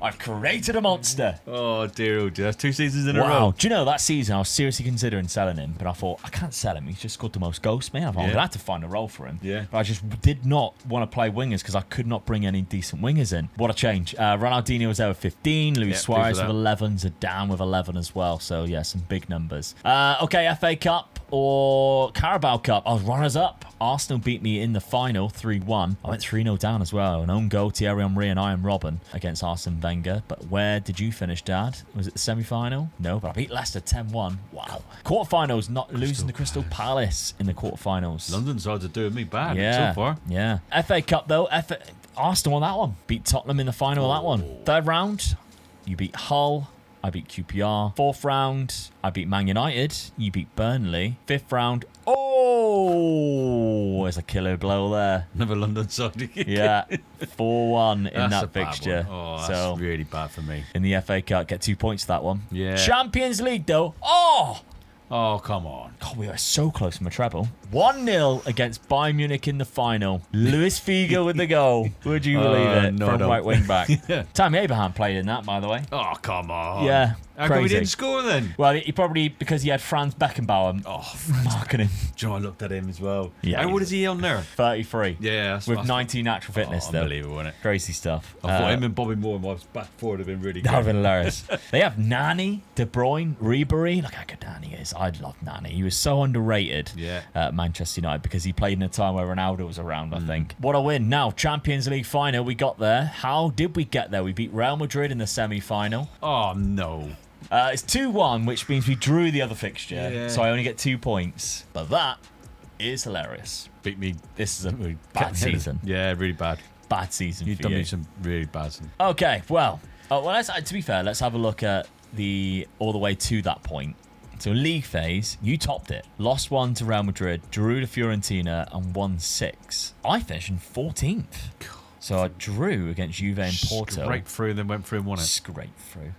I've created a monster. Oh dear, that's 2 seasons in a row. Wow. Do you know, that season I was seriously considering selling him, but I thought, I can't sell him. He's just scored the most goals, man. I'm going to have to find a role for him. Yeah. But I just did not want to play wingers because I could not bring any decent wingers in. What a change. Ronaldinho was there with 15. Luis Suarez with 11. Zidane with 11 as well. So, yeah, some big numbers. Okay, FA Cup or Carabao Cup. I was runners up. Arsenal beat me in the final 3-1. I went 3-0 down as well. An own goal, Thierry Henry and Ian Robben against Arsene Wenger. But where did you finish, Dad? Was it the semi-final? No, but I beat Leicester 10-1. Wow. Quarterfinals, not losing to Crystal Palace in the quarterfinals. London sides are doing me bad so far. Yeah. FA Cup, though. Arsenal won that one. Beat Tottenham in the final of that one. 3rd round, you beat Hull. I beat QPR. 4th round, I beat Man United. You beat Burnley. 5th round, there's a killer blow there. Another London side. Yeah, 4-1 in that fixture. Oh, that's really bad for me. In the FA Cup, get 2 points for that one. Yeah. Champions League, though. Oh, come on. God, we were so close from a treble. 1-0 against Bayern Munich in the final. Luis Figo with the goal. Would you believe it? No, From right wing back. Tammy Abraham played in that, by the way. Oh, come on. Yeah. How come he didn't score then? Well, he probably because he had Franz Beckenbauer marking him. John, I looked at him as well. Yeah, how old is he on there? 33. Yeah, with 19 natural fitness. Though. Unbelievable, isn't it? Crazy stuff. I thought him and Bobby Moore and my back forward have been really good. That would have been hilarious. They have Nani, De Bruyne, Ribery. Look how good Nani is. I love Nani. He was so underrated at Manchester United because he played in a time where Ronaldo was around, I think. What a win. Now, Champions League final, we got there. How did we get there? We beat Real Madrid in the semi-final. Oh, no. It's 2-1, which means we drew the other fixture, so I only get 2 points. But that is hilarious. Beat me. This is a bad season. Yeah, really bad. Bad season You've for done you. me some really bad season. Okay, well, to be fair, let's have a look at all the way to that point. So league phase, you topped it. Lost 1 to Real Madrid, drew to Fiorentina, and won 6. I finished in 14th. So I drew against Juve and Porto. Scraped through and then went through and won it. Scraped through.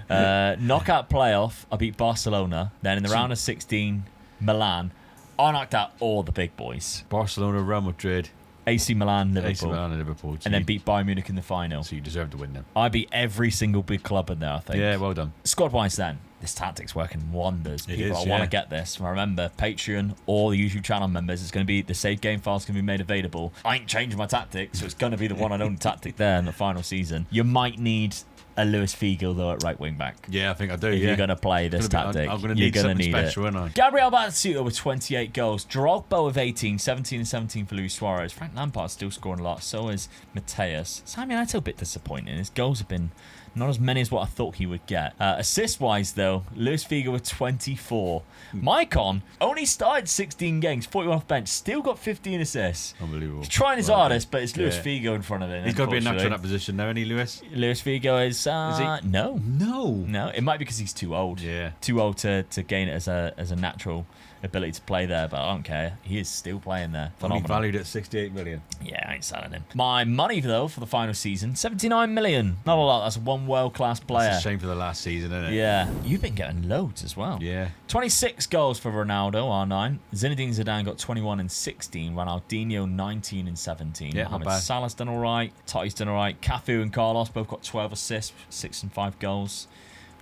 Knockout playoff, I beat Barcelona. Then in the round of 16, Milan. I knocked out all the big boys. Barcelona, Real Madrid, AC Milan, Liverpool. AC Milan and Liverpool. And then beat Bayern Munich in the final. So you deserve to win them. I beat every single big club in there, I think. Yeah, well done. Squad-wise then, this tactic's working wonders. People want to get this. Remember, Patreon or the YouTube channel members, it's going to be the save game file's going to be made available. I ain't changing my tactics, so it's going to be the one and only tactic there in the final season. You might need a Luis Figo, though, at right wing back. Yeah, I think I do. If you're going to play this tactic, I'm going to need something special, aren't I? Gabriel Batistuta with 28 goals. Drogba with 18, 17 and 17 for Luis Suarez. Frank Lampard's still scoring a lot. So is Mateus. Simon, that's a bit disappointing. His goals have been not as many as what I thought he would get. Assist-wise, though, Luis Figo with 24. Maicon only started 16 games, 41 off bench, still got 15 assists. Unbelievable. He's trying his hardest, but it's Luis Figo in front of him. He's got to be a natural in that position now, isn't he, Luis? Luis Figo is he? No. No. It might be because he's too old. Yeah. Too old to gain it as a natural ability to play there, but I don't care. He is still playing there. Only valued at 68 million. Yeah, I ain't selling him. My money, though, for the final season, 79 million. Not a lot. That's one world-class player. It's a shame for the last season, isn't it? Yeah. You've been getting loads as well. Yeah. 26 goals for Ronaldo, R9. Zinedine Zidane got 21 and 16. Ronaldinho, 19 and 17. Yeah, Mohamed not bad. Salah's done all right. Totti's done all right. Cafu and Carlos both got 12 assists, 6 and 5 goals.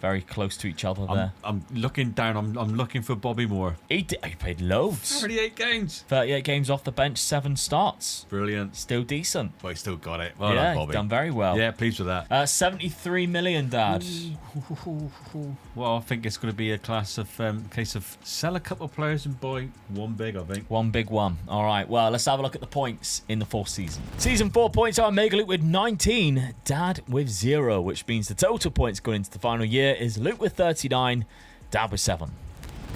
Very close to each other there. I'm looking down. I'm looking for Bobby Moore. He played loads. 38 games. 38 games off the bench, 7 starts. Brilliant. Still decent. Well, he still got it. Well yeah, done, Bobby. done very well. Yeah, pleased with that. 73 million, Dad. Well, I think it's going to be a case of sell a couple of players and buy one big, I think. One big one. All right, well, let's have a look at the points in the fourth season. Season 4 points are Mega Luke with 19, Dad with 0, which means the total points going into the final year is Luke with 39, Dad with 7.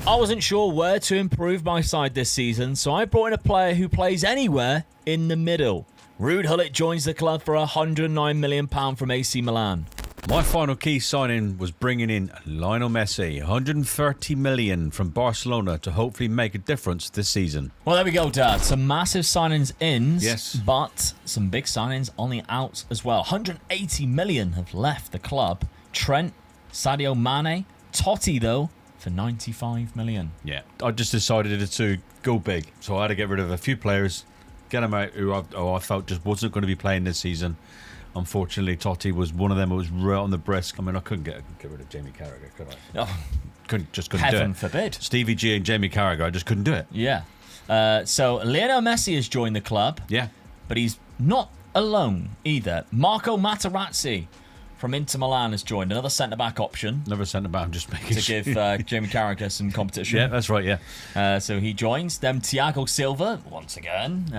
I wasn't sure where to improve my side this season, so I brought in a player who plays anywhere in the middle. Ruud Gullit joins the club for £109 million from AC Milan. My final key signing was bringing in Lionel Messi, 130 million from Barcelona to hopefully make a difference this season. Well, there we go, Dad. Some massive signings in, yes, but some big signings on the outs as well. 180 million have left the club. Trent, Sadio Mane, Totti, though, for 95 million. Yeah, I just decided to go big. So I had to get rid of a few players, get them out who I felt just wasn't going to be playing this season. Unfortunately, Totti was one of them who was right on the brisk. I mean, I couldn't get rid of Jamie Carragher, could I? Oh, couldn't do it. Heaven forbid. Stevie G and Jamie Carragher, I just couldn't do it. Yeah. So Lionel Messi has joined the club. Yeah. But he's not alone either. Marco Materazzi from Inter Milan has joined, another centre-back option. Another centre-back, I'm just making to give Jamie Carragher some competition. Yeah, that's right, yeah. So he joins. Then Thiago Silva, once again.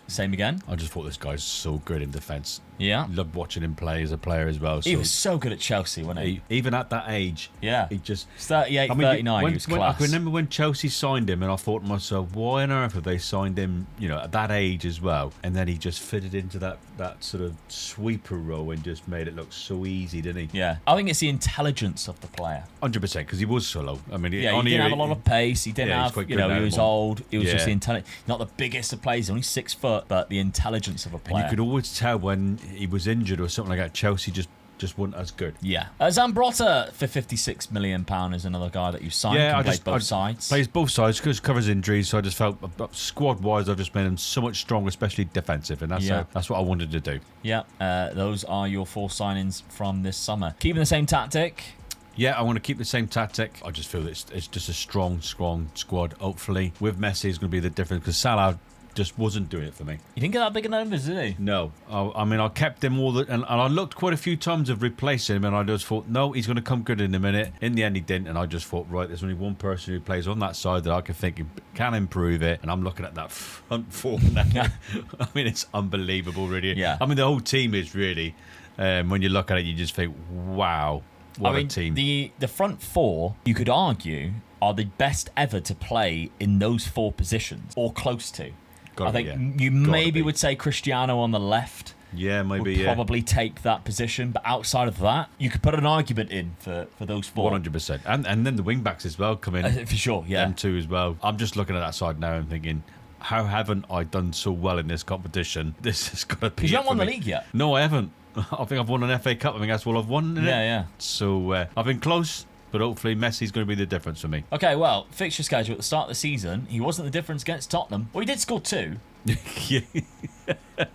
Same again. I just thought this guy's so good in defence. Yeah. Loved watching him play as a player as well. So he was so good at Chelsea, wasn't he? Even at that age. Yeah. He just... 38, 39, he was class. I remember when Chelsea signed him and I thought to myself, why on earth have they signed him, at that age as well? And then he just fitted into that sort of sweeper role and just made it look so easy, didn't he? Yeah. I think it's the intelligence of the player. 100%, because he was so low. I mean, he didn't have a lot of pace. He didn't have, he was old. He was just the intelligence. Not the biggest of players, only 6 foot, but the intelligence of a player. And you could always tell when he was injured or something like that, Chelsea just just weren't as good. Yeah. Zambrotta for £56 million is another guy that you signed. Yeah, Plays both sides. Plays both sides because covers injuries. So I just felt squad-wise, I've just made him so much stronger, especially defensive, and that's what I wanted to do. Yeah. Those are your 4 signings from this summer. Keeping the same tactic. Yeah, I want to keep the same tactic. I just feel that it's just a strong squad. Hopefully, with Messi is going to be the difference because Salah just wasn't doing it for me. You didn't get that big a numbers, did he? No. I mean, I kept him and I looked quite a few times of replacing him, and I just thought, no, he's going to come good in a minute. In the end, he didn't, and I just thought, right, there's only one person who plays on that side that I can think can improve it, and I'm looking at that front four now. I mean, it's unbelievable, really. Yeah. I mean, the whole team is really, when you look at it, you just think, wow. What a team. The front 4, you could argue, are the best ever to play in those 4 positions, or close to. I think you maybe would say Cristiano on the left. Yeah, maybe. Would probably take that position, but outside of that, you could put an argument in for those 4. 100%. And then the wing backs as well come in. For sure, yeah. Them too as well. I'm just looking at that side now and thinking, how haven't I done so well in this competition? This has got to be. Because you haven't won the league yet. No, I haven't. I think I've won an FA Cup. I think that's all I've won. Yeah. So I've been close, but hopefully Messi's going to be the difference for me. Okay, well, fixture schedule at the start of the season, he wasn't the difference against Tottenham. Well, he did score 2. Yeah.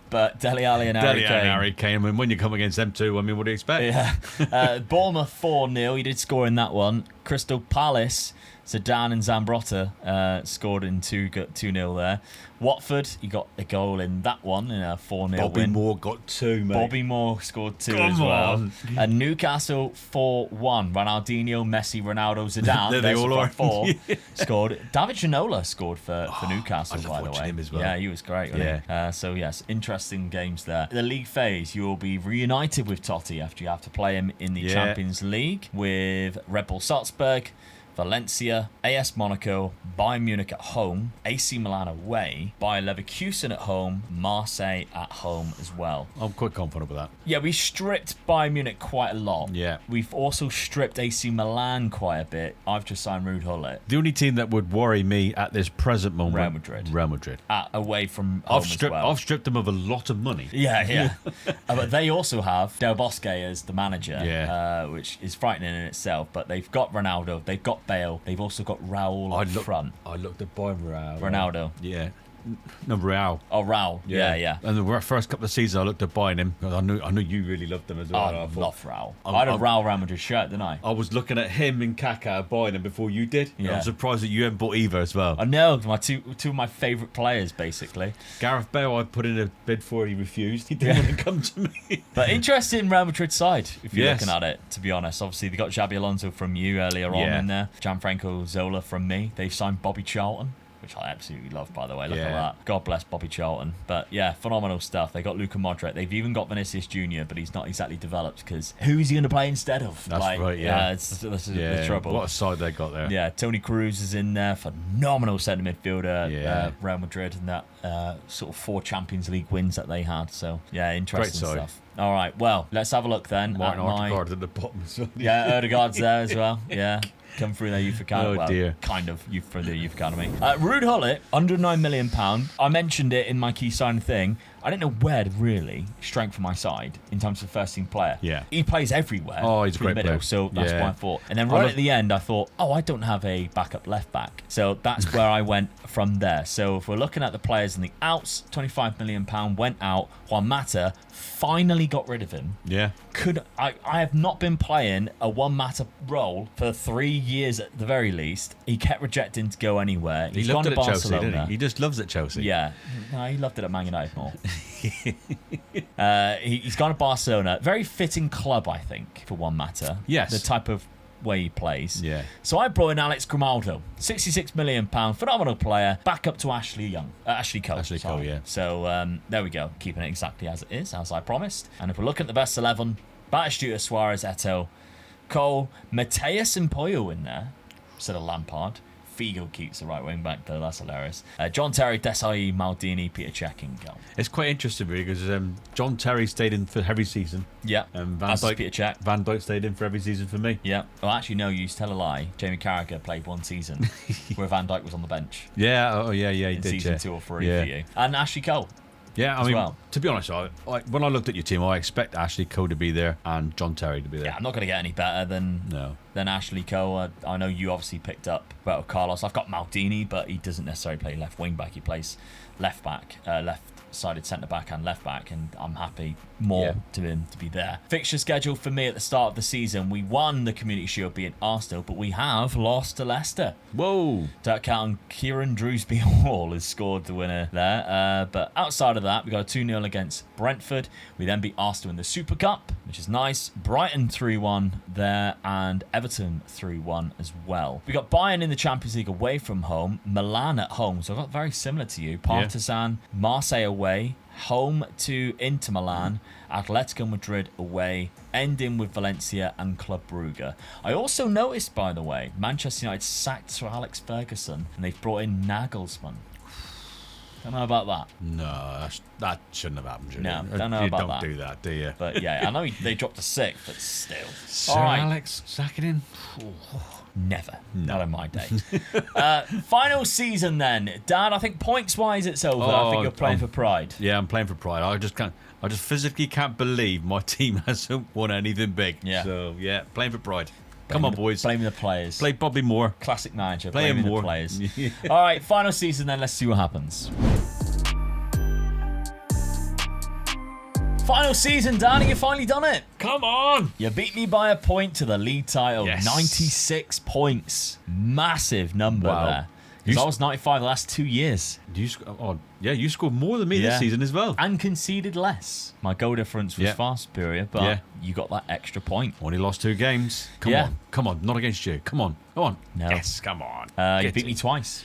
But Dele Alli and Harry Kane. I mean, when you come against them two, I mean, what do you expect? Yeah. Bournemouth 4-0. He did score in that one. Crystal Palace, Zidane and Zambrotta scored in 2-0 there. Watford, he got a goal in that one in a 4-0 win. Bobby Moore got 2, mate. Bobby Moore scored 2 as well. And Newcastle 4-1. Ronaldinho, Messi, Ronaldo, Zidane. They all are. 4 scored. David Ginola scored for Newcastle, by the way. Him as well. Yeah, he was great. Yeah. So yes, interesting games there. The league phase, you will be reunited with Totti after you have to play him in the Champions League with Red Bull Salzburg, Valencia, AS Monaco, Bayern Munich at home, AC Milan away, Bayer Leverkusen at home, Marseille at home as well. I'm quite confident with that. Yeah, we stripped Bayern Munich quite a lot. Yeah. We've also stripped AC Milan quite a bit. I've just signed Ruud Gullit. The only team that would worry me at this present moment... Real Madrid. Away from home as well. I've stripped them of a lot of money. Yeah. But they also have Del Bosque as the manager, which is frightening in itself. But they've got Ronaldo, they've got Bale, they've also got Raul up front. I looked at buying Raul. Ronaldo. Yeah. No, Raul. Oh, Raul. Yeah. And the first couple of seasons, I looked at buying him because I knew you really loved them as well. I love Raul. I had a Raul Madrid shirt, didn't I? I was looking at him and Kaká buying them before you did. Yeah. I'm surprised that you haven't bought either as well. I know, my two of my favourite players, basically. Gareth Bale, I put in a bid for, he refused. He didn't want to come to me. But interesting Real Madrid side, if you're looking at it, to be honest. Obviously, they got Xabi Alonso from you earlier on in there. Gianfranco Zola from me. They've signed Bobby Charlton, which I absolutely love, by the way. Look at that. God bless Bobby Charlton. But yeah, phenomenal stuff. They got Luka Modric. They've even got Vinicius Jr., but he's not exactly developed because who is he going to play instead of? That's right, yeah. That's the trouble. What a side they got there. Yeah, Toni Kroos is in there. Phenomenal centre midfielder, Real Madrid, and that sort of 4 Champions League wins that they had. So yeah, interesting stuff. All right, well, let's have a look then. Martin Odegaard at the bottom as well. Yeah, Odegaard's there as well. Yeah. Come through their youth academy. Oh, dear. Kind of through their youth academy. Ruud Gullit, under £9 million. I mentioned it in my key sign thing. I didn't know where to really strengthen my side in terms of first team player. Yeah. He plays everywhere. Oh, he's a great player. So that's why I thought. And then at the end, I thought, I don't have a backup left back. So that's where I went from there. So if we're looking at the players in the outs, £25 million went out. Juan Mata finally got rid of him. Yeah. I have not been playing a Juan Mata role for 3 years at the very least. He kept rejecting to go anywhere. He loved it at Chelsea, didn't he? He just loves it at Chelsea. Yeah. No, he loved it at Man United more. He's gone to Barcelona. Very fitting club, I think, for Juan Mata. Yes. The type of way he plays. Yeah. So I brought in Alex Grimaldo, £66 million, phenomenal player, back up to Ashley Cole. Ashley Cole, yeah. So there we go, keeping it exactly as it is, as I promised. And if we're looking at the best 11, Batistuta, Suarez, Eto'o, Cole, Mateus and Pollo in there instead of Lampard. Figo keeps the right wing back though, that's hilarious. John Terry, Desai, Maldini, Peter Cech in goal. It's quite interesting really because John Terry stayed in for every season. Yeah. And Van Dijk stayed in for every season for me. Yeah. Well, actually, no, you tell a lie. Jamie Carragher played 1 season where Van Dijk was on the bench. Yeah. Oh, yeah. He did. Season 2 or 3 for you. And Ashley Cole. Yeah, I mean, to be honest, when I looked at your team, I expect Ashley Cole to be there and John Terry to be there. Yeah, I'm not going to get any better than Ashley Cole. I know you obviously picked up Roberto Carlos. I've got Maldini, but he doesn't necessarily play left wing back. He plays left back, left-sided centre-back and left-back, and I'm happy to him to be there. Fixture schedule for me at the start of the season. We won the Community Shield being Arsenal, but we have lost to Leicester. Whoa. Don't count Kieran Drewsby Hall has scored the winner there. But outside of that, we got a 2-0 against Brentford. We then beat Arsenal in the Super Cup, which is nice. Brighton 3-1 there, and Everton 3-1 as well. We got Bayern in the Champions League away from home, Milan at home, so I've got very similar to you. Partizan, Marseille away, home to Inter Milan, Atletico Madrid away, ending with Valencia and Club Brugge. I also noticed, by the way, Manchester United sacked Sir Alex Ferguson and they've brought in Nagelsmann. Don't know about that. No, that shouldn't have happened, Julian. No, don't know about that. You don't do that, do you? But yeah, I know they dropped to 6th, but still. Sir Alex sacking him? Never. Not in my day. Final season then. Dad, I think points-wise it's over. I think you're playing for pride. Yeah, I'm playing for pride. I just physically can't believe my team hasn't won anything big. Yeah. So, yeah, playing for pride. Come on, boys. Blaming the players. Play Bobby Moore. Classic manager. Blaming the players. All right, final season then. Let's see what happens. Final season, Danny. You finally done it. Come on. You beat me by a point to the league title. Yes. 96 points. Massive number there. Because I was 95 the last 2 years. You scored more than me this season as well. And conceded less. My goal difference was far superior, but you got that extra point. Only lost 2 games. Come on. Not against you. Come on. No. Yes, come on. You beat me twice.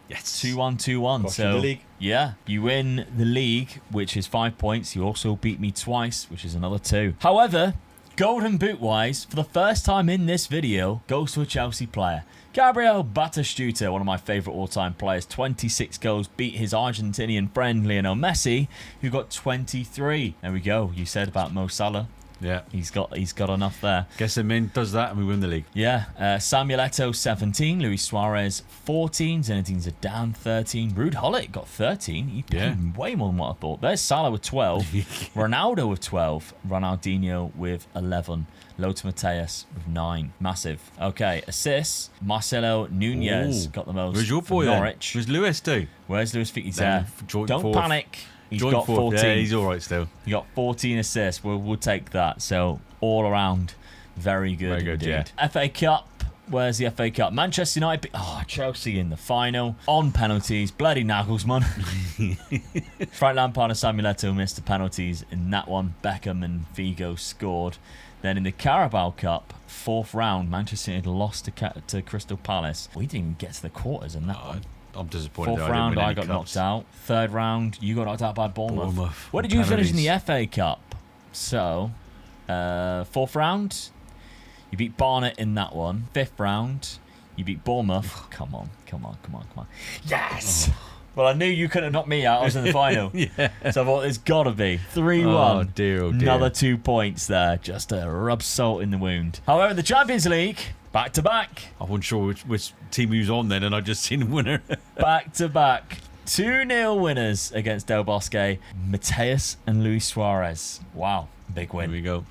Yes. 2-1, 2-1. So, the league. Yeah, you win the league, which is 5 points. You also beat me twice, which is another 2. However, Golden Boot-wise, for the first time in this video, goes to a Chelsea player. Gabriel Batistuta, one of my favourite all-time players, 26 goals, beat his Argentinian friend Lionel Messi, who got 23. There we go. You said about Mo Salah. Yeah. He's got enough there. Guess him in, does that, and we win the league. Yeah. Samuel Eto'o, 17. Luis Suarez, 14. Zinedine Zidane, 13. Ruud Gullit got 13. He played way more than what I thought. There's Salah with 12. Ronaldo with 12. Ronaldinho with 11. Lothar Matthäus with 9. Massive. Okay, assists. Marcelo Nunez got the most. Where's your boy Norwich. Where's Lewis too? Where's Lewis? He's there. Don't fourth. panic. He's got 14. Yeah, he's all right still. He got 14 assists. We'll take that. So all around, very good indeed. Yeah. FA Cup. Where's the FA Cup? Manchester United. Chelsea in the final. On penalties. Bloody Nagelsmann. Frank Lampard and Samuel Eto'o missed the penalties in that one. Beckham and Figo scored. Then in the Carabao Cup, 4th round, Manchester United lost to Crystal Palace. We didn't even get to the quarters in that one. I'm disappointed. 4th round, I got knocked out. 3rd round, you got knocked out by Bournemouth. Where did you finish in the FA Cup? So, 4th round, you beat Barnet in that one. 5th round, you beat Bournemouth. Come on. Yes! Well, I knew you couldn't have knocked me out. I was in the final. So I thought there's got to be 3-1. Oh, dear. Another 2 points there. Just to rub salt in the wound. However, the Champions League, back-to-back. I wasn't sure which team he was on then, and I just seen the winner. Back-to-back. 2-0 winners against Del Bosque. Matthäus and Luis Suarez. Wow. Big win. There we go.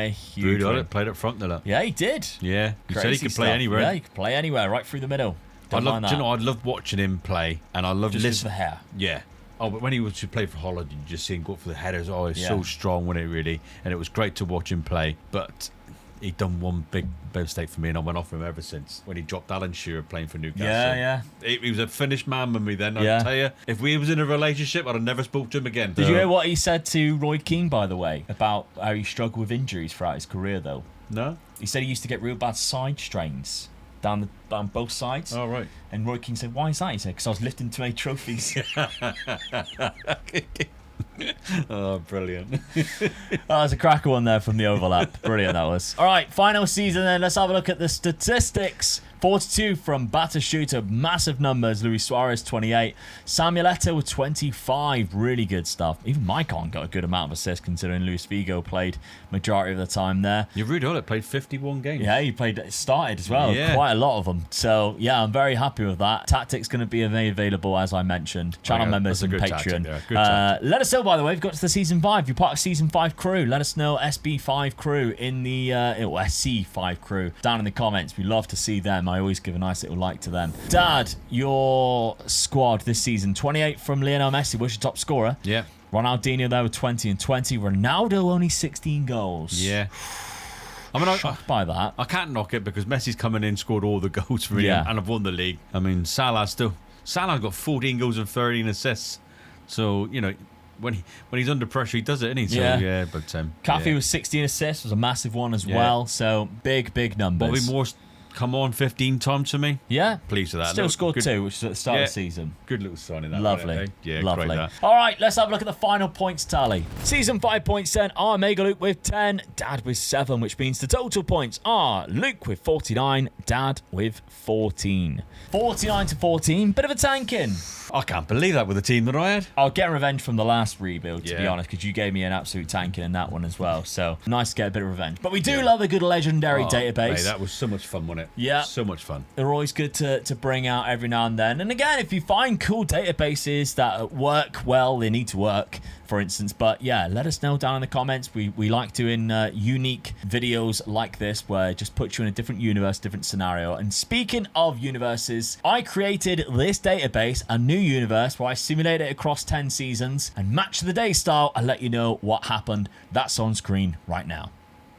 Huge win. Played up front there. Yeah, he did. Yeah. He said he could play anywhere. Yeah, he could play anywhere, right through the middle. I loved watching him play, and I loved listening to the hair. Yeah. Oh, but when he was to play for Holland, you just see him go for the headers. Oh, he's so strong, wasn't it, really? And it was great to watch him play. But he'd done one big mistake for me, and I went off him ever since when he dropped Alan Shearer playing for Newcastle. Yeah. He was a finished man with me then. I tell you, if we was in a relationship, I'd have never spoke to him again. Did you hear what he said to Roy Keane, by the way, about how he struggled with injuries throughout his career, though? No. He said he used to get real bad side strains down both sides. Oh, right. And Roy Keane said, why is that? He said, because I was lifting too many trophies. Oh, brilliant. That was a cracker one there from the overlap. Brilliant, that was. All right, final season then. Let's have a look at the statistics 42 from Batishota, massive numbers. Luis Suarez, 28. Samuel Eto'o with 25, really good stuff. Even Maicon got a good amount of assists considering Luis Figo played majority of the time there. Yeah, Ruud Gullit played 51 games. Yeah, he started as well, quite a lot of them. So yeah, I'm very happy with that. Tactic's going to be available, as I mentioned. Channel members and Patreon. Let us know, by the way, we've got to the Season 5. You're part of Season 5 crew. Let us know, SB5 crew in the SC5 crew down in the comments. We love to see them. I always give a nice little like to them. Dad, your squad this season: 28 from Lionel Messi, was your top scorer. Yeah. Ronaldinho there with 20 and 20. Ronaldo only 16 goals. Yeah. I mean, shocked by that. I can't knock it because Messi's coming in, scored all the goals for him, and I've won the league. I mean, Salah's got 14 goals and 13 assists. So, you know, when he's under pressure, he does it, isn't he? So, yeah, but Cafe with 16 assists was a massive one as well. So big numbers. Bobby Moore's come on 15 times for me. Yeah. Pleased with that. Still scored 2, which is at the start of the season. Good little signing that. Lovely. Right, yeah, lovely. All right, let's have a look at the final points tally. Season 5 points then are Mega Luke with 10, Dad with 7, which means the total points are Luke with 49, Dad with 14. 49 to 14, bit of a tanking. I can't believe that with the team that I had. I'll get revenge from the last rebuild, to be honest, because you gave me an absolute tanking in that one as well. So nice to get a bit of revenge. But we do love a good legendary database. Mate, that was so much fun, wasn't it? Yeah. So much fun. They're always good to bring out every now and then. And again, if you find cool databases that work well, they need to work, for instance. But yeah, let us know down in the comments. We like doing unique videos like this where it just puts you in a different universe, different scenario. And speaking of universes, I created this database, a new universe, where I simulate it across 10 seasons and match the day style and let you know what happened. That's on screen right now.